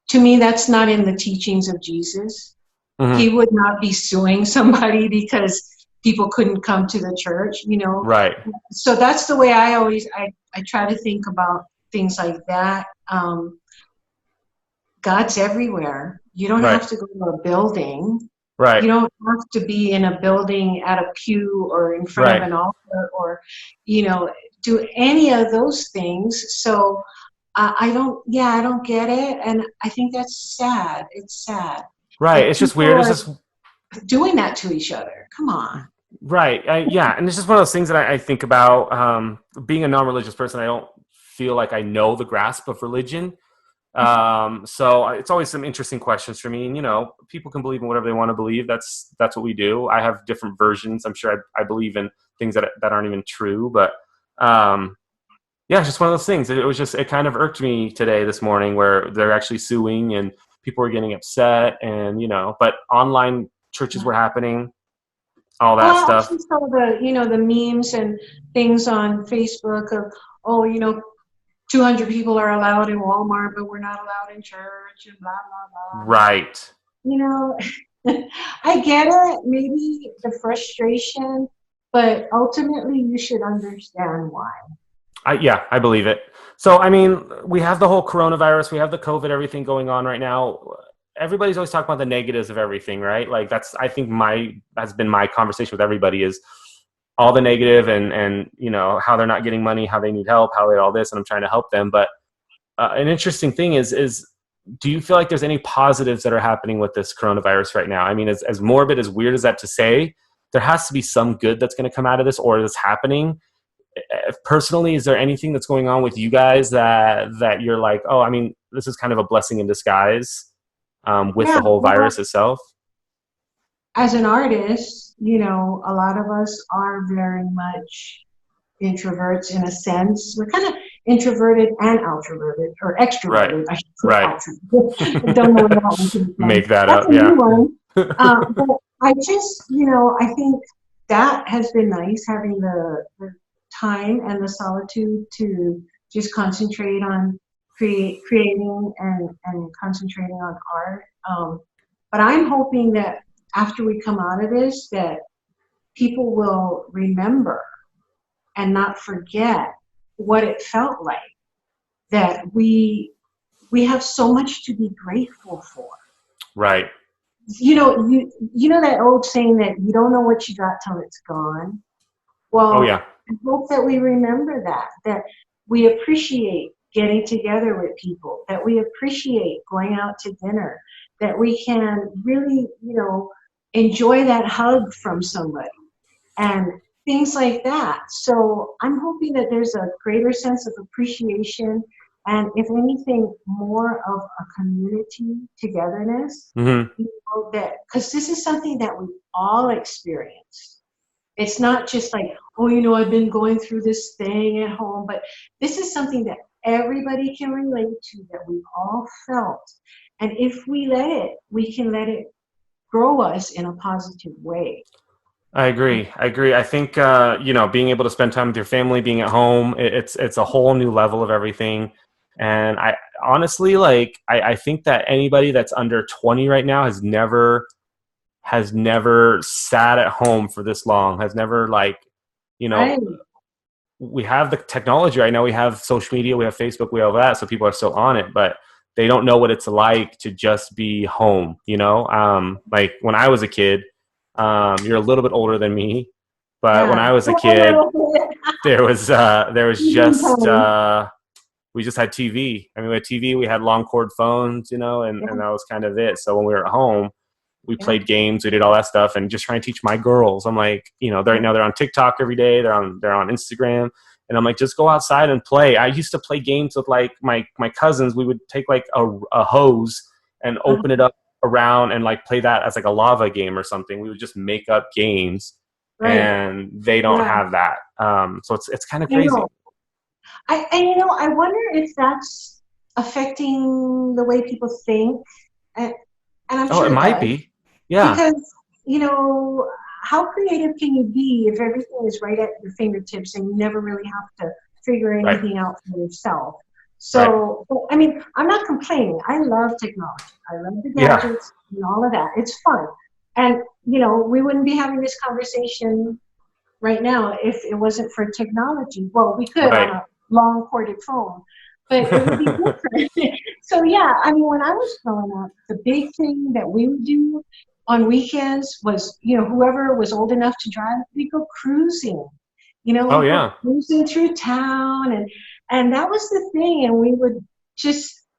to me, that's not in the teachings of Jesus. Mm-hmm. He would not be suing somebody because people couldn't come to the church, Right. So that's the way I try to think about things like that. God's everywhere. You don't have to go to a building. Right. You don't have to be in a building at a pew or in front of an altar or, do any of those things. So I don't get it. And I think that's sad. It's sad. Right. It's just weird. It's just doing that to each other. Come on. Right. And it's just one of those things that I think about. Being a non-religious person, I don't feel like I know the grasp of religion. So it's always some interesting questions for me. And, people can believe in whatever they want to believe. That's what we do. I have different versions. I'm sure I believe in things that aren't even true. But it's just one of those things. It kind of irked me this morning where they're actually suing and people were getting upset and, but online churches were happening. All that stuff. I saw the memes and things on Facebook of 200 people are allowed in Walmart, but we're not allowed in church and blah blah blah. Right. I get it. Maybe the frustration, but ultimately you should understand why. I believe it. So I mean, we have the whole coronavirus, we have the COVID, everything going on right now. Everybody's always talking about the negatives of everything, right? Like that's, I think has been my conversation with everybody is all the negative and how they're not getting money, how they need help, how they all this, and I'm trying to help them. But an interesting thing is do you feel like there's any positives that are happening with this coronavirus right now? I mean, as morbid, as weird as that to say, there has to be some good that's going to come out of this or that's happening. Personally, is there anything that's going on with you guys that you're like, oh, I mean, this is kind of a blessing in disguise? With the whole virus itself? As an artist, a lot of us are very much introverts in a sense. We're kind of introverted and outroverted, or extroverted. I should say extroverted. Don't know what make that up, yeah. But I just, I think that has been nice, having the time and the solitude to just concentrate on creating and concentrating on art. But I'm hoping that after we come out of this, that people will remember and not forget what it felt like, that we have so much to be grateful for. Right. You know that old saying that you don't know what you got till it's gone? Well, I hope that we remember that we appreciate getting together with people, that we appreciate going out to dinner, that we can really, enjoy that hug from somebody and things like that. So I'm hoping that there's a greater sense of appreciation and, if anything, more of a community togetherness. Mm-hmm. Because this is something that we all experience. It's not just like, I've been going through this thing at home, but this is something that everybody can relate to, that we've all felt. And if we we can let it grow us in a positive way. I agree. I think, being able to spend time with your family, being at home, it's a whole new level of everything. And I honestly, like, I think that anybody that's under 20 right now has never sat at home for this long, has never, like, you know, Right. we have the technology right now. We have social media, we have Facebook, we have that. So people are still on it, but they don't know what it's like to just be home, you know? Like when I was a kid, you're a little bit older than me, but when Yeah. I was a So kid, a little bit. there was Evening just, time. we just had TV. I mean, we had TV, we had long cord phones, you know, and that was kind of it. So when we were at home, we Yeah. played games, we did all that stuff, and just trying to teach my girls. I'm like, you know, right now they're on TikTok every day, they're on Instagram, and I'm like, just go outside and play. I used to play games with like my cousins. We would take like a hose and open it up around and like play that as like a lava game or something. We would just make up games, Right. and they don't Yeah. have that. So it's kind of I crazy. know. I wonder if that's affecting the way people think, and I'm Oh, sure it it might does. be. Yeah. Because, how creative can you be if everything is right at your fingertips and you never really have to figure Right. anything out for yourself? So, I mean, I'm not complaining. I love technology. I love the Yeah. gadgets and all of that. It's fun. And, we wouldn't be having this conversation right now if it wasn't for technology. Well, we could Right. on a long corded phone, but it would be different. So yeah, I mean, when I was growing up, the big thing that we would do on weekends was, whoever was old enough to drive, we'd go cruising. Oh, We'd yeah. go cruising through town, and that was the thing. And we would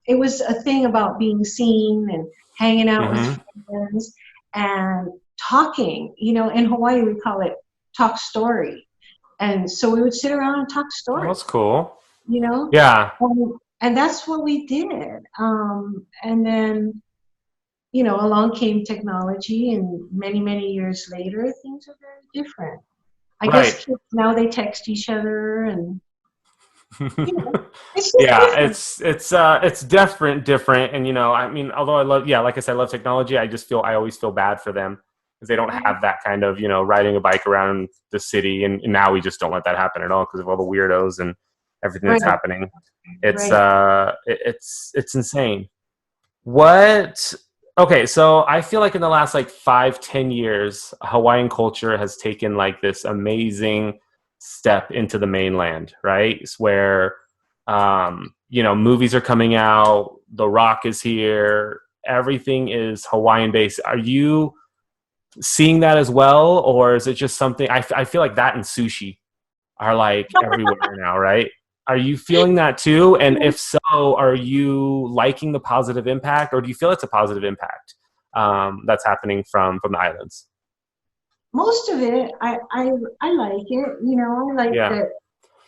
it was a thing about being seen and hanging out with friends and talking. In Hawaii we call it talk story. And so we would sit around and talk Oh, stories, that's cool. Yeah. And that's what we did. And then, along came technology, and many, many years later, things are very different. I guess kids now they text each other, and it's just Yeah, different. it's different. And I mean, although I love, like I said, I love technology, I always feel bad for them because they don't have that kind of, riding a bike around the city. And now we just don't let that happen at all because of all the weirdos and everything that's happening. It's it's insane. Okay, so I feel like in the last like 5-10 years, Hawaiian culture has taken like this amazing step into the mainland, right? It's where movies are coming out, The Rock is here, everything is Hawaiian based. Are you seeing that as well, or is it just something I feel like that and sushi are like everywhere now, right? Are you feeling that too? And if so, are you liking the positive impact, or do you feel it's a positive impact that's happening from the islands? Most of it, I like it. I like that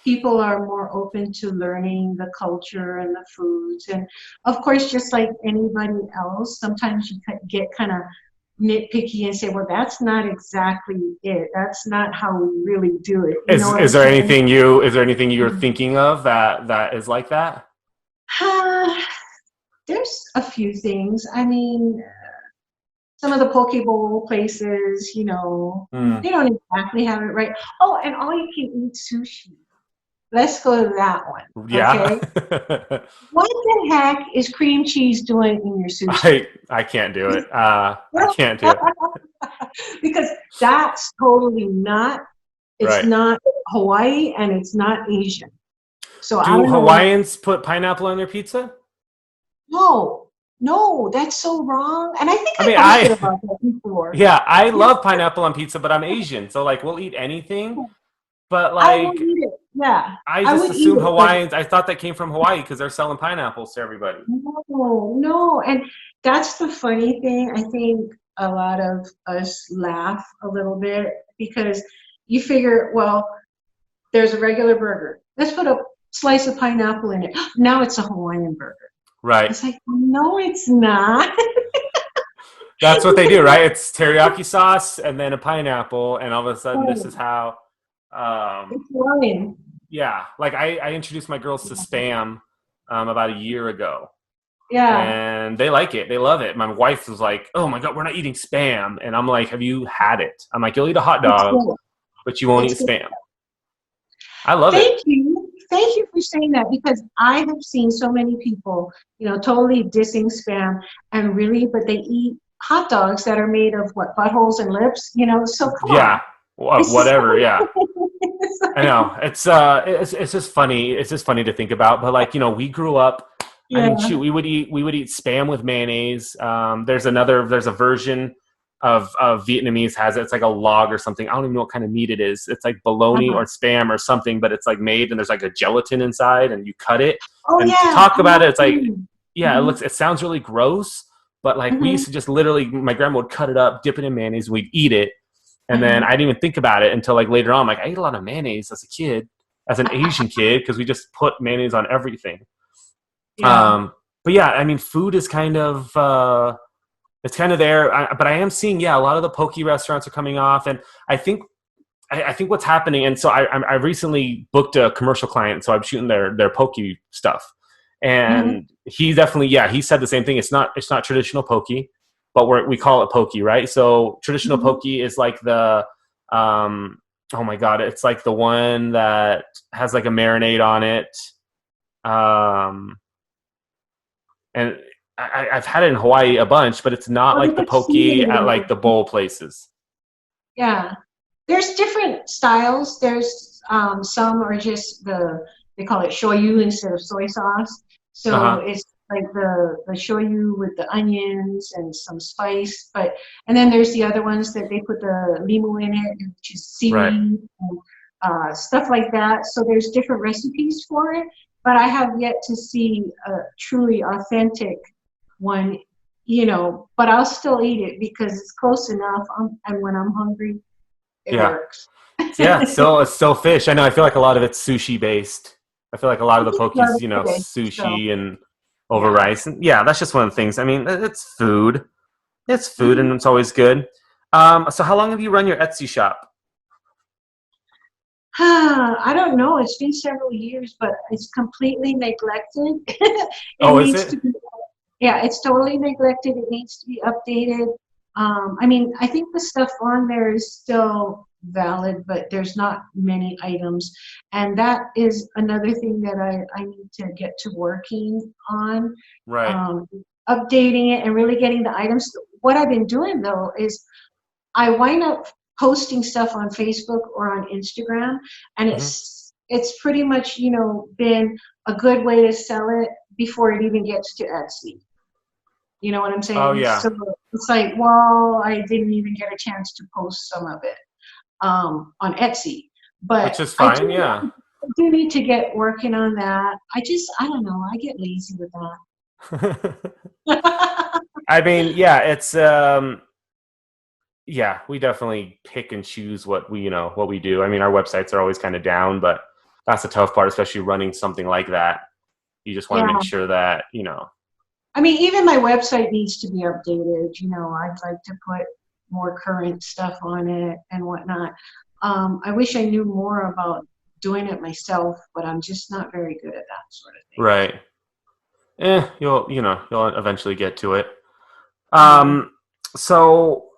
people are more open to learning the culture and the foods. And of course, just like anybody else, sometimes you get kind of nitpicky and say, well, that's not exactly it. That's not how we really do it. Is there anything you're thinking of that is like that? There's a few things. I mean, some of the poke bowl places, they don't exactly have it right. Oh, and all you can eat sushi. Let's go to that one. Yeah. Okay? What the heck is cream cheese doing in your sushi? I can't do it. I can't do it. Because that's totally not. It's not Hawaii, and it's not Asian. So I don't know. Hawaiians put pineapple on their pizza? No, that's so wrong. And I think I mean, I about that before. Yeah, I love pineapple on pizza, but I'm Asian, so like we'll eat anything. But like, I would eat it. Yeah, I just assumed Hawaiians. I thought that came from Hawaii because they're selling pineapples to everybody. No, and that's the funny thing. I think a lot of us laugh a little bit because you figure, well, there's a regular burger. Let's put a slice of pineapple in it. Now it's a Hawaiian burger. Right. It's like, no, it's not. That's what they do, right? It's teriyaki sauce and then a pineapple, and all of a sudden, this is how. It's Hawaiian. Yeah, like I introduced my girls to Spam about a year ago. Yeah. And they like it. They love it. My wife was like, oh my God, we're not eating Spam. And I'm like, have you had it? I'm like, you'll eat a hot dog, but you won't eat Spam. I love it. Thank you. thank you for saying that, because I have seen so many people, totally dissing spam, and really, but they eat hot dogs that are made of what, buttholes and lips, so come Yeah, on. It's just whatever. Yeah, I know. It's just funny. It's just funny to think about. But like, we grew up. I mean, yeah. shoot, we would eat spam with mayonnaise. There's a version of Vietnamese has it. It's like a log or something. I don't even know what kind of meat it is. It's like bologna Uh-huh. or spam or something, but it's like made and there's like a gelatin inside and you cut it. Oh And to yeah. talk about it, it's like, yeah, Mm-hmm. it sounds really gross, but like we Hmm. used to just literally, my grandma would cut it up, dip it in mayonnaise, and we'd eat it. And then Hmm. I didn't even think about it until like later on. Like I ate a lot of mayonnaise as a kid, as an Asian kid, because we just put mayonnaise on everything. Yeah. But yeah, I mean, food is kind of it's kind of there. But I am seeing, yeah, a lot of the poke restaurants are coming off, and I think I think what's happening. And so I recently booked a commercial client, so I'm shooting their poke stuff, Hmm. and he definitely, yeah, he said the same thing. It's not traditional poke, but we call it poke, right? So traditional Hmm. poke is like the oh my god, it's like the one that has like a marinade on it. Um, and I've had it in Hawaii a bunch, but it's not Oh, they like the put poke seasoning at on like the it. bowl places. Yeah. There's different styles. There's some are just they call it shoyu instead of soy sauce. Uh So huh. it's like the shoyu with the onions and some spice. And then there's the other ones that they put the limu in it, which is Right. seaweed and stuff like that. So there's different recipes for it. But I have yet to see a truly authentic one, but I'll still eat it because it's close enough. And when I'm hungry, it Yeah. works. Yeah. I It's still fish. I know. I feel like a lot of it's sushi based. I feel like a lot of the just poke love is it. So sushi and over yeah. rice. And yeah, that's just one of the things. I mean, it's food. It's food, and Mhm. it's always good. So how long have you run your Etsy shop? I don't know. It's been several years, but it's completely neglected. It Oh, is needs to it? be, yeah, it's totally neglected. It needs to be updated. I mean, I think the stuff on there is still valid, but there's not many items. And that is another thing that I need to get to working on, Right. um, updating it and really getting the items. What I've been doing though is I wind up posting stuff on Facebook or on Instagram, and Hmm. it's pretty much been a good way to sell it before it even gets to Etsy. You know what I'm Oh saying? yeah. So it's like, well, I didn't even get a chance to post some of it on Etsy, Which but is fine. Yeah. I do need to get working on that. I don't know. I get lazy with that. I mean, yeah, it's yeah, we definitely pick and choose what we do. I mean, our websites are always kind of down, but that's the tough part, especially running something like that. You just want to Yeah. make sure that, I mean, even my website needs to be updated. I'd like to put more current stuff on it and whatnot. I wish I knew more about doing it myself, but I'm just not very good at that sort of thing. right. You'll eventually get to it. Uh-huh. Um, so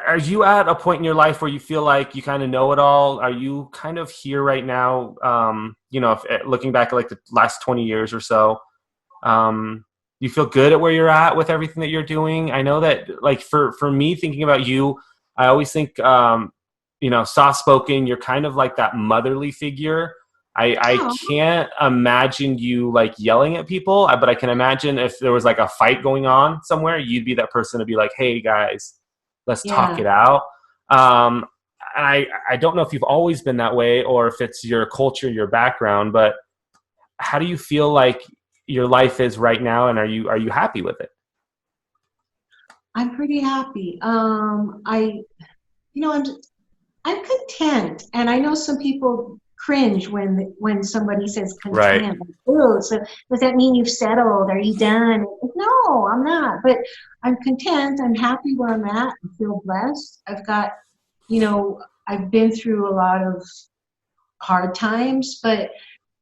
are you at a point in your life where you feel like you kind of know it all? Are you kind of here right now? Looking back at like the last 20 years or so, you feel good at where you're at with everything that you're doing? I know that like for me thinking about you, I always think, soft spoken, you're kind of like that motherly figure. I Oh, can't imagine you like yelling at people, but I can imagine if there was like a fight going on somewhere, you'd be that person to be like, "Hey guys, let's talk yeah. it out." Um, and I don't know if you've always been that way or if it's your culture, your background, but how do you feel like your life is right now, and are you happy with it? I'm pretty happy. I'm I'm content, and I know some people cringe when somebody says Right. content. Like, oh, so does that mean you've settled? Are you done? No, I'm not. But I'm content. I'm happy where I'm at. I feel blessed. You know, I've been through a lot of hard times, but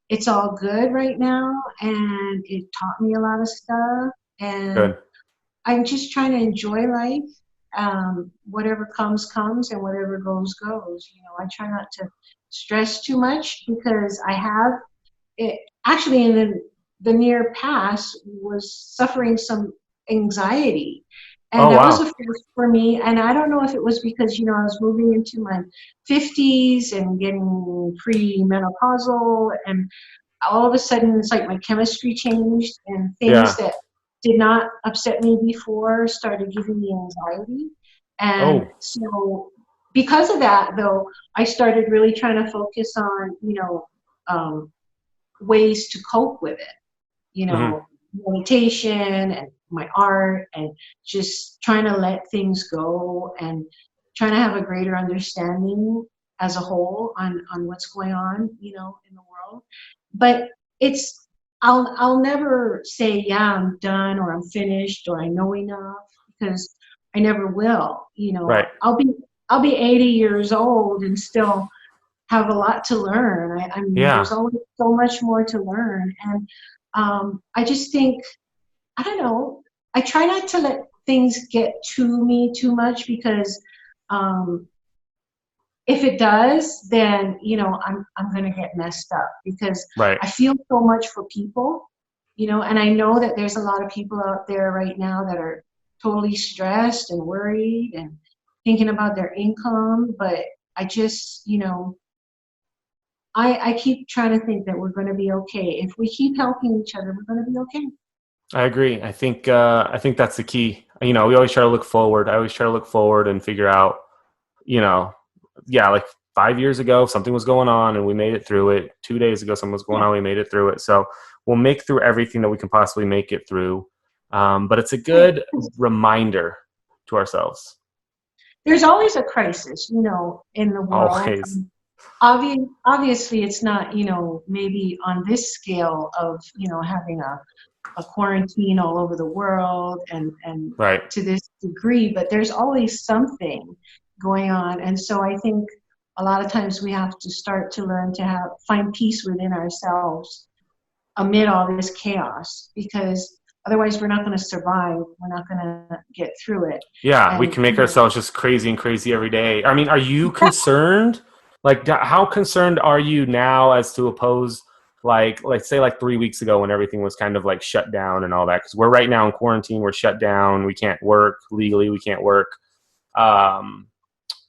it's all good right now, and it taught me a lot of stuff. And Good. I'm just trying to enjoy life. Whatever comes, comes, and whatever goes, goes. I try not to stress too much because I have actually in the near past was suffering some anxiety. Oh, And that was wow. a first for me. And I don't know if it was because, I was moving into my 50s and getting pre-menopausal, and all of a sudden it's like my chemistry changed, and things Yeah. that did not upset me before started giving me anxiety. And Oh, so because of that, though, I started really trying to focus on, um, ways to cope with it, hmm, meditation and my art, and just trying to let things go and trying to have a greater understanding as a whole on what's going on, in the world. But it's I'll never say, yeah, I'm done or I'm finished or I know enough, because I never will. right. I'll be 80 years old and still have a lot to learn. I mean, there's Yeah. always so much more to learn. And I just think, I don't know, I try not to let things get to me too much, because um, if it does, then, I'm going to get messed up, because Right. I feel so much for people, and I know that there's a lot of people out there right now that are totally stressed and worried and thinking about their income. But I just, I keep trying to think that we're going to be okay. If we keep helping each other, we're going to be okay. I agree. I think that's the key. We always try to look forward. I always try to look forward and figure out, you know, yeah, like 5 years ago, something was going on and we made it through it. 2 days ago, something was going Yeah. on, we made it through it. So we'll make through everything that we can possibly make it through. But it's a Right. good reminder to ourselves. There's always a crisis, in the world. Always. Obviously, it's not, maybe on this scale of, having a quarantine all over the world, and Right. to this degree, but there's always something going on. And so I think a lot of times we have to start to learn to find peace within ourselves amid all this chaos, because otherwise we're not going to survive. We're not going to get through it. Yeah, we And can make ourselves just crazy and crazy every day. I mean, are you concerned? Like, how concerned are you now as to oppose, like, let's say, like 3 weeks ago when everything was kind of like shut down and all that? Because we're right now in quarantine, we're shut down, we can't work legally, we can't work. Um,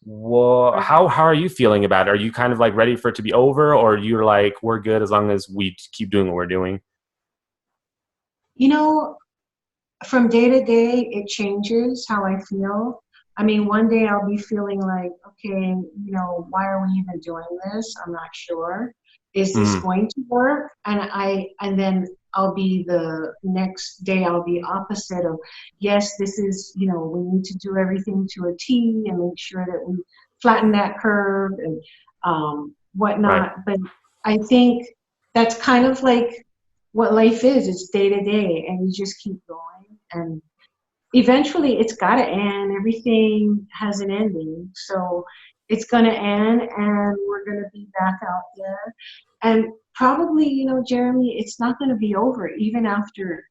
well, how are you feeling about it? Are you kind of like ready for it to be over, or you're like, we're good as long as we keep doing what we're doing? you know, from day to day, it changes how I feel. I mean, one day I'll be feeling like, okay, why are we even doing this? I'm not sure. Is this Mm, going to work? And then I'll be the next day, I'll be opposite of, yes, this is, we need to do everything to a T and make sure that we flatten that curve and right. whatnot. But I think that's kind of like what life is. It's day to day, and you just keep going. And eventually it's got to end. Everything has an ending. So it's going to end, and we're going to be back out there. And probably, Jeremy, it's not going to be over even after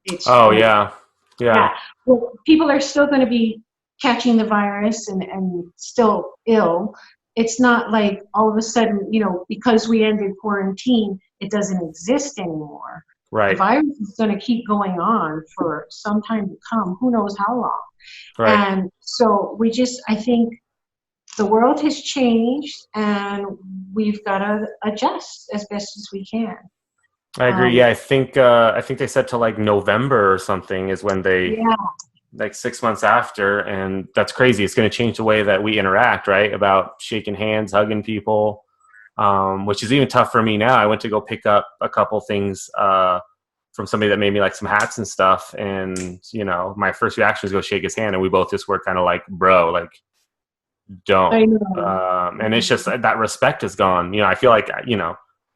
it's Oh, over. yeah. Yeah. Yeah. Well, people are still going to be catching the virus and still ill. It's not like all of a sudden, because we ended quarantine, it doesn't exist anymore. The Right. virus is going to keep going on for some time to come. Who knows how long? Right. And so I think the world has changed, and we've got to adjust as best as we can. I agree. Um, Yeah, I think they said to like November or something is when they, yeah, like 6 months after, and that's crazy. It's going to change the way that we interact, right? About shaking hands, hugging people, which is even tough for me now. I went to go pick up a couple things from somebody that made me like some hats and stuff, and my first reaction was go shake his hand, and we both just were kind of like, bro, like don't. I know. And it's just that respect is gone. I feel like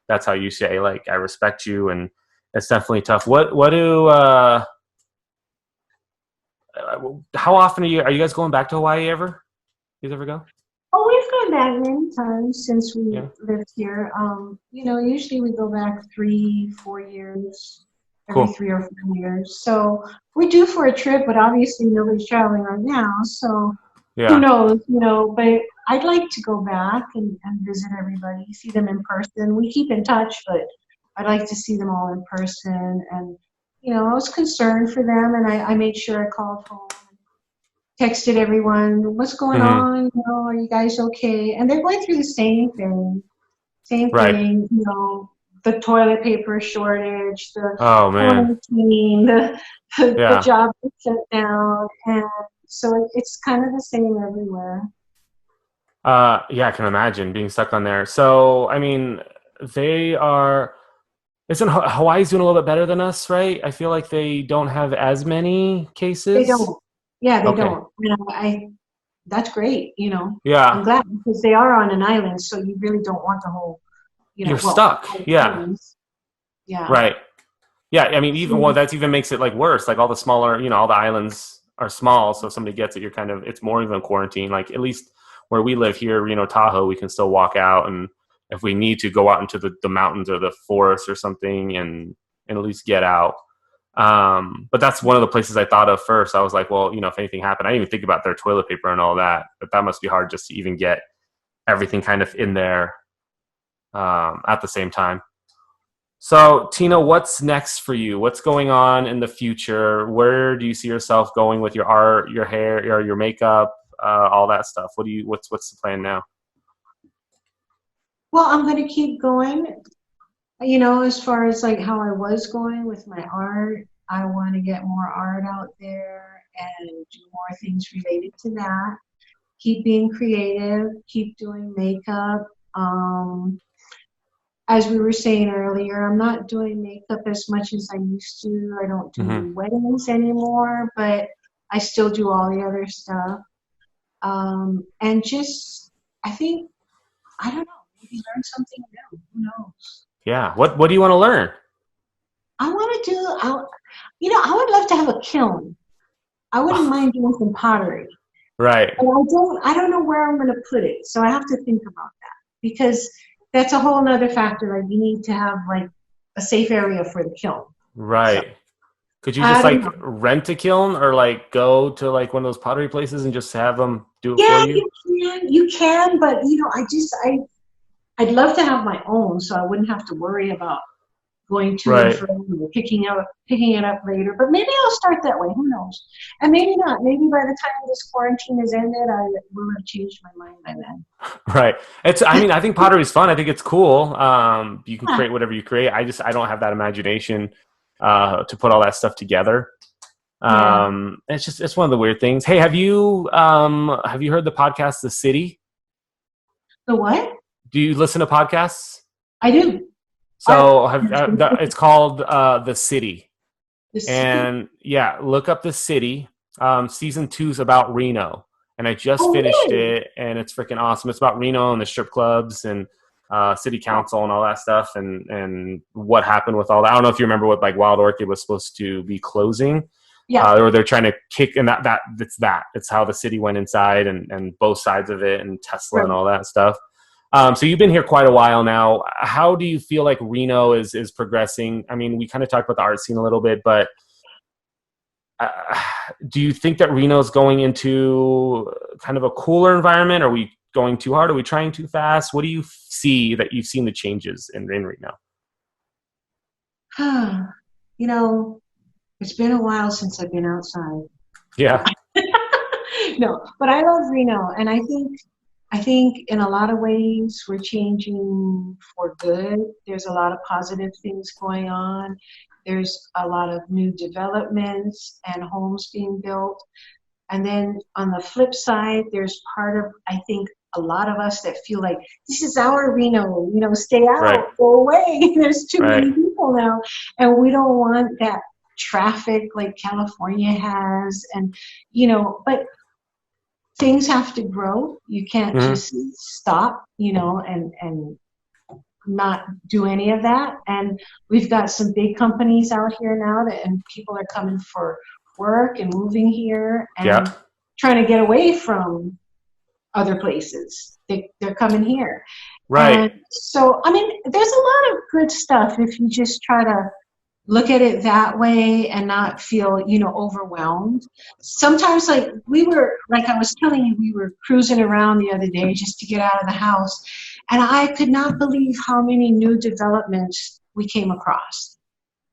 that's how you say like I respect you, and it's definitely tough. What do how often are you guys going back to Hawaii ever? You guys ever go? Oh, we've gone back many times since we Yeah. lived here. Usually we go back 3, 4 years, every Cool. 3 or 4 years. So we do for a trip, but obviously nobody's traveling right now. So who Yeah. knows, but I'd like to go back and visit everybody, see them in person. We keep in touch, but I'd like to see them all in person. And, you know, I was concerned for them, and I made sure I called home, texted everyone, what's going Hmm. on? You know, are you guys okay? And they're going through the same thing. Same Right. thing, you know, the toilet paper shortage, the Oh man. quarantine, the Yeah. job was shut down. And so it's kind of the same everywhere. Yeah, I can imagine being stuck on there. So, I mean, they are. Isn't Hawaii's doing a little bit better than us, right? I feel like they don't have as many They cases. don't. Yeah, they Okay. don't. You know, that's great, you know. I'm Yeah, glad because they are on an island, so you really don't want the whole, you know, you're well, stuck. all the Yeah, islands. Yeah. right. Yeah, I mean, even well, So, that's even makes it like worse. Like all the smaller, all the islands are small, so if somebody gets it, you're kind of it's more even quarantine. Like at least where we live here, Tahoe, we can still walk out, and if we need to go out into the mountains or the forest or something, and at least get out. But that's one of the places I thought of first. I was like, well, if anything happened, I didn't even think about their toilet paper and all that. But that must be hard just to even get everything kind of in there at the same time. So, Tina, what's next for you? What's going on in the future? Where do you see yourself going with your art, your hair, your makeup, all that stuff? What's the plan now? well, I'm going to keep going. You know, as far as like how I was going with my art, I want to get more art out there and do more things related to that. Keep being creative, keep doing makeup. As we were saying earlier, I'm not doing makeup as much as I used to. I don't Hmm. do weddings anymore, but I still do all the other stuff. And just, I think, I don't know, maybe learn something new. Who knows? Yeah. What do you want to learn? I want to do, I would love to have a kiln. I wouldn't mind doing some pottery. Right. But I don't know where I'm going to put it. So I have to think about that because that's a whole nother factor. Like you need to have like a safe area for the kiln. So Right. Could you I just don't like know. rent a kiln or like go to like one of those pottery places and just have them do it for Yeah, you? you can, but I'd love to have my own, so I wouldn't have to worry about going to and Right. fro and picking it up later. But maybe I'll start that way. Who knows? And maybe not. Maybe by the time this quarantine is ended, I will have changed my mind by then. Right. I mean, I think pottery is fun. I think it's cool. You can Yeah, create whatever you create. I don't have that imagination to put all that stuff together. yeah. It's one of the weird things. Hey, have you heard the podcast The City? The what? Do you listen to podcasts? I do. I, So it's called The City. the city. And yeah, look up The City. Season 2 is about Reno, and I just Oh, finished really? it, and it's freaking awesome. It's about Reno and the strip clubs and city council and all that stuff, and what happened with all that. I don't know if you remember what like Wild Orchid was supposed to be closing, Yeah. or they're trying to kick, and it's how the city went inside and both sides of it, and Tesla and Right. all that stuff. So you've been here quite a while now. How do you feel like Reno is progressing? I mean, we kind of talked about the art scene a little bit, but uh, do you think that Reno's going into kind of a cooler environment? Are we going too hard? Are we trying too fast? What do you see that you've seen the changes in Reno? You know, it's been a while since I've been outside. Yeah, No, but I love Reno, and I think in a lot of ways we're changing for good. There's a lot of positive things going on. There's a lot of new developments and homes being built. And then on the flip side, there's part of, I think, a lot of us that feel like this is our Reno, stay right, out, go away. There's too right, many people now. And we don't want that traffic like California has. And, but things have to grow. You can't hmm, just stop, and not do any of that. And we've got some big companies out here now and people are coming for work and moving here yeah, and trying to get away from other places. They're coming here. right, And so, I mean, there's a lot of good stuff if you just try to look at it that way and not feel, overwhelmed. Sometimes, like I was telling you, we were cruising around the other day just to get out of the house. And I could not believe how many new developments we came across.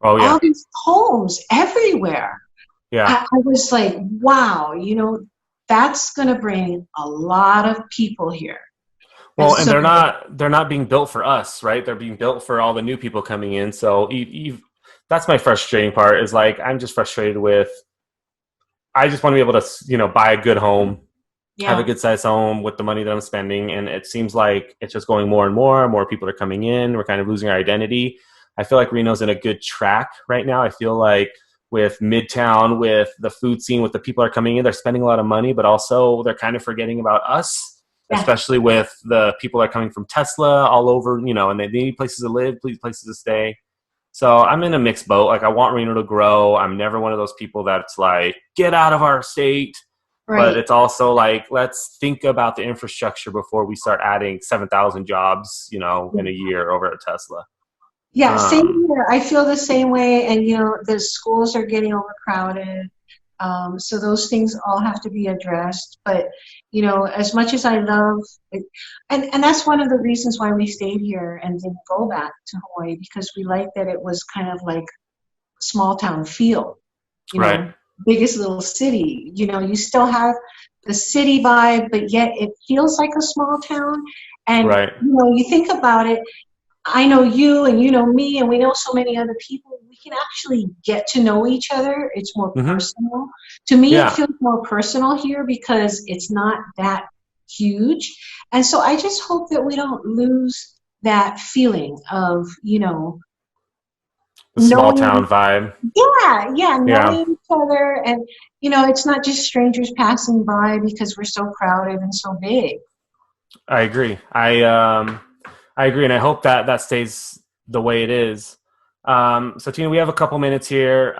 Oh yeah. All these homes everywhere. Yeah. I was like, wow, that's going to bring a lot of people here. Well, and so, they're not being built for us, right? They're being built for all the new people coming in. So that's my frustrating part is like, I'm just frustrated with, I just want to be able to, buy a good home, have a yeah, good sized home with the money that I'm spending. And it seems like it's just going more and more people are coming in. We're kind of losing our identity. I feel like Reno's in a good track right now. I feel like with Midtown, with the food scene, with the people that are coming in, they're spending a lot of money, but also they're kind of forgetting about us, yeah, especially with the people that are coming from Tesla all over, and they need places to live, places to stay. So I'm in a mixed boat. Like I want Reno to grow. I'm never one of those people that's like, get out of our state. But right. it's also like, let's think about the infrastructure before we start adding 7,000 jobs, in a year over at Tesla. Yeah, same here. I feel the same way. And, the schools are getting overcrowded. So those things all have to be addressed. But, as much as I love it, and that's one of the reasons why we stayed here and didn't go back to Hawaii, because we liked that it was kind of like small town feel, Right. biggest little city. You still have the city vibe, but yet it feels like a small town. And, Right. You think about it, I know you and you know me and we know so many other people. We can actually get to know each other. It's more Mm-hmm. personal. To me, Yeah. it feels more personal here because it's not that huge. And so I just hope that we don't lose that feeling of, The small town vibe. yeah, knowing Yeah. each other. And, it's not just strangers passing by because we're so crowded and so big. I agree. I agree, and I hope that stays the way it is. So, Tina, we have a couple minutes here.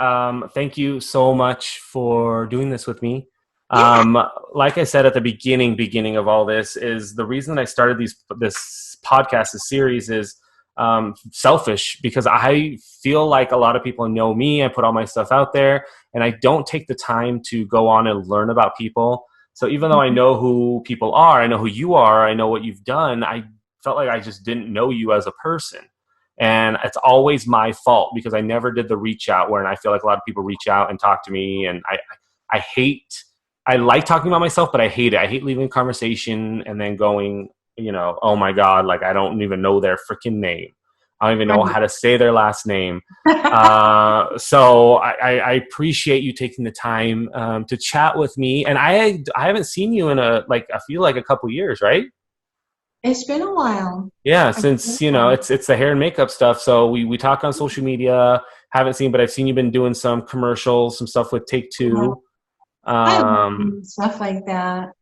Thank you so much for doing this with me. Like I said at the beginning of all this, is the reason I started this podcast, this series, is selfish, because I feel like a lot of people know me. I put all my stuff out there, and I don't take the time to go on and learn about people. So even though I know who people are, I know who you are, I know what you've done, I felt like I just didn't know you as a person. And it's always my fault because I never did the reach out, where I feel like a lot of people reach out and talk to me. And I like talking about myself, but I hate it. I hate leaving a conversation and then going, oh my God, like I don't even know their freaking name. I don't even know how to say their last name. So I appreciate you taking the time to chat with me. And I haven't seen you in I feel like a couple years, right? It's been a while. Yeah, since it's the hair and makeup stuff. So we talk on social media. Haven't seen, but I've seen you've been doing some commercials, some stuff with Take Two. I love stuff like that.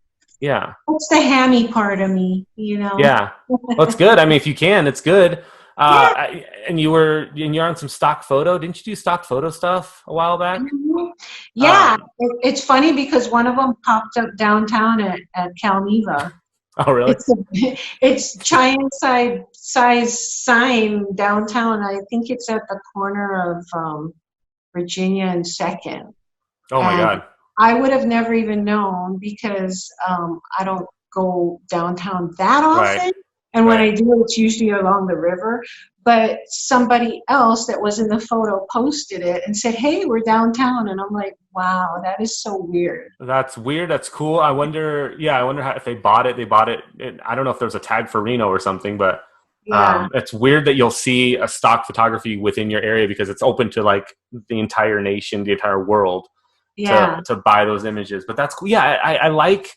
Yeah, That's the hammy part of me, yeah. Well, it's good. I mean, if you can, it's good. And you're on some stock photo. Didn't you do stock photo stuff a while back? Yeah, it's funny because one of them popped up downtown at Calneva. Oh, really? It's giant size sign downtown. I think it's at the corner of Virginia and Second. Oh my God! I would have never even known because I don't go downtown that often. Right. And when I do, it's usually along the river. But somebody else that was in the photo posted it and said, "Hey, we're downtown." And I'm like, wow, that is so weird. That's weird. That's cool. I wonder how, if they bought it. I don't know if there's a tag for Reno or something, but it's weird that you'll see a stock photography within your area because it's open to like the entire nation, the entire world to buy those images. But that's cool. Yeah, I like,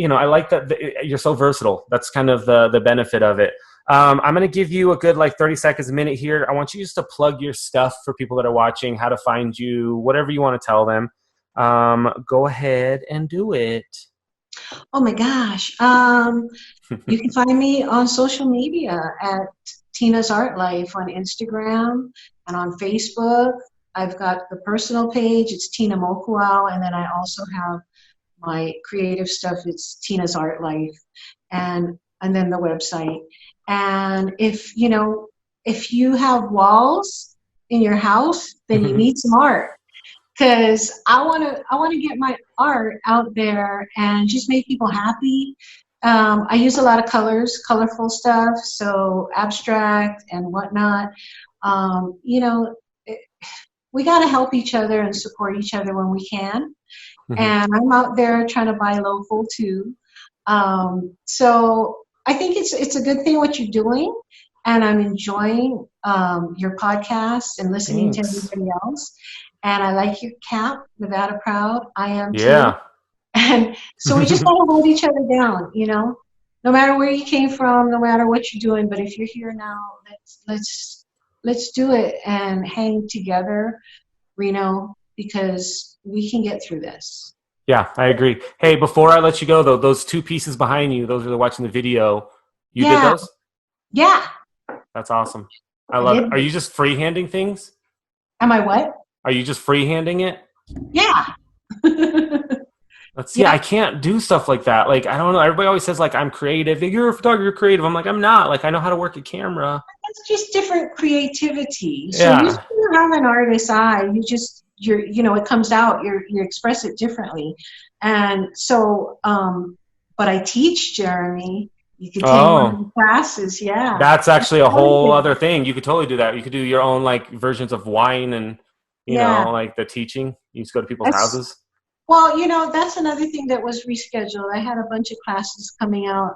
I like that you're so versatile. That's kind of the benefit of it. I'm going to give you a good 30 seconds, a minute here. I want you just to plug your stuff for people that are watching, how to find you, whatever you want to tell them. Go ahead and do it. Oh my gosh. You can find me on social media at Tina's Art Life on Instagram and on Facebook. I've got the personal page. It's Tina Mokuau. And then I also have my creative stuff. It's Tina's Art Life. And then the website. And if you have walls in your house, then you need some art, because I want to get my art out there and just make people happy. I use a lot of colors, colorful stuff, so abstract and whatnot. You know, we got to help each other and support each other when we can. Mhm. And I'm out there trying to buy local too. So I think it's a good thing what you're doing, and I'm enjoying your podcast and listening to Thanks. everybody else. And I like your cap, Nevada Proud. I am too. Yeah. And so we just gotta hold each other down, you know, no matter where you came from, no matter what you're doing. But if you're here now, let's do it and hang together, Reno, because we can get through this. Yeah, I agree. Hey, before I let you go, though, those two pieces behind you, those are watching the video. You did Yeah. those? Yeah. That's awesome. I I love did. it. Are you just freehanding things? Am I what? Are you just freehanding it? Yeah. Yeah, Yeah. I can't do stuff like that. Like, I don't know. Everybody always says, like, I'm creative. You're a photographer, you're creative. I'm like, I'm not. Like, I know how to work a camera. It's just different creativity. So Yeah. you still have an artist's eye. It comes out. You express it differently. And so, but I teach, Jeremy. You could take one of the classes. Yeah. That's actually a whole Totally. other thing. You could totally do that. You could do your own, like, versions of wine and, you Yeah. know, like the teaching. You just go to people's That's- houses. Well, that's another thing that was rescheduled. I had a bunch of classes coming out,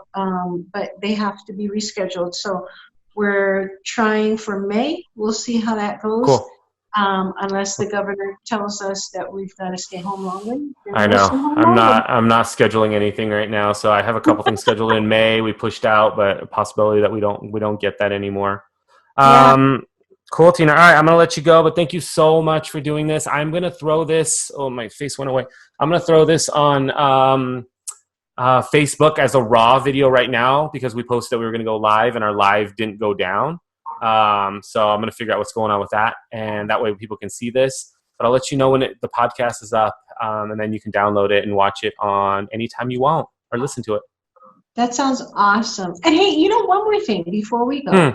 but they have to be rescheduled. So we're trying for May. We'll see how that goes. Cool. Unless the governor tells us that we've got to stay home longer. then I we'll know. stay home I'm longer. not scheduling anything right now. So I have a couple things scheduled in May. We pushed out, but a possibility that we don't get that anymore. Yeah. Cool, Tina. All right, I'm gonna let you go, but thank you so much for doing this. I'm gonna throw this. Oh, my face went away. I'm gonna throw this on Facebook as a raw video right now because we posted that we were gonna go live and our live didn't go down. So I'm gonna figure out what's going on with that, and that way people can see this. But I'll let you know when the podcast is up, and then you can download it and watch it on anytime you want or listen to it. That sounds awesome. And hey, one more thing before we go.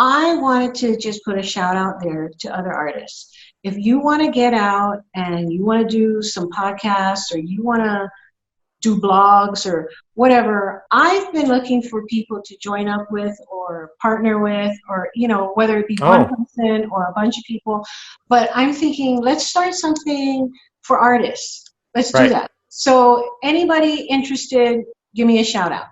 I wanted to just put a shout out there to other artists. If you want to get out and you want to do some podcasts or you want to do blogs or whatever, I've been looking for people to join up with or partner with, or whether it be one person or a bunch of people. But I'm thinking, let's start something for artists. Let's do that. So anybody interested, give me a shout out.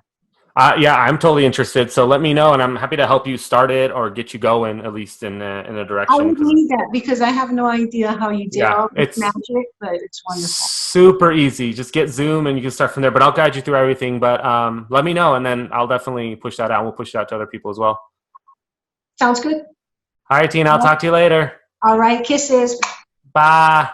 Yeah, I'm totally interested. So let me know, and I'm happy to help you start it or get you going, at least in a direction. I would need that because I have no idea how you did all this magic, but it's wonderful. Super easy. Just get Zoom and you can start from there. But I'll guide you through everything. But let me know, and then I'll definitely push that out. We'll push it out to other people as well. Sounds good. All right, Tina. I'll talk to you later. All right. Kisses. Bye.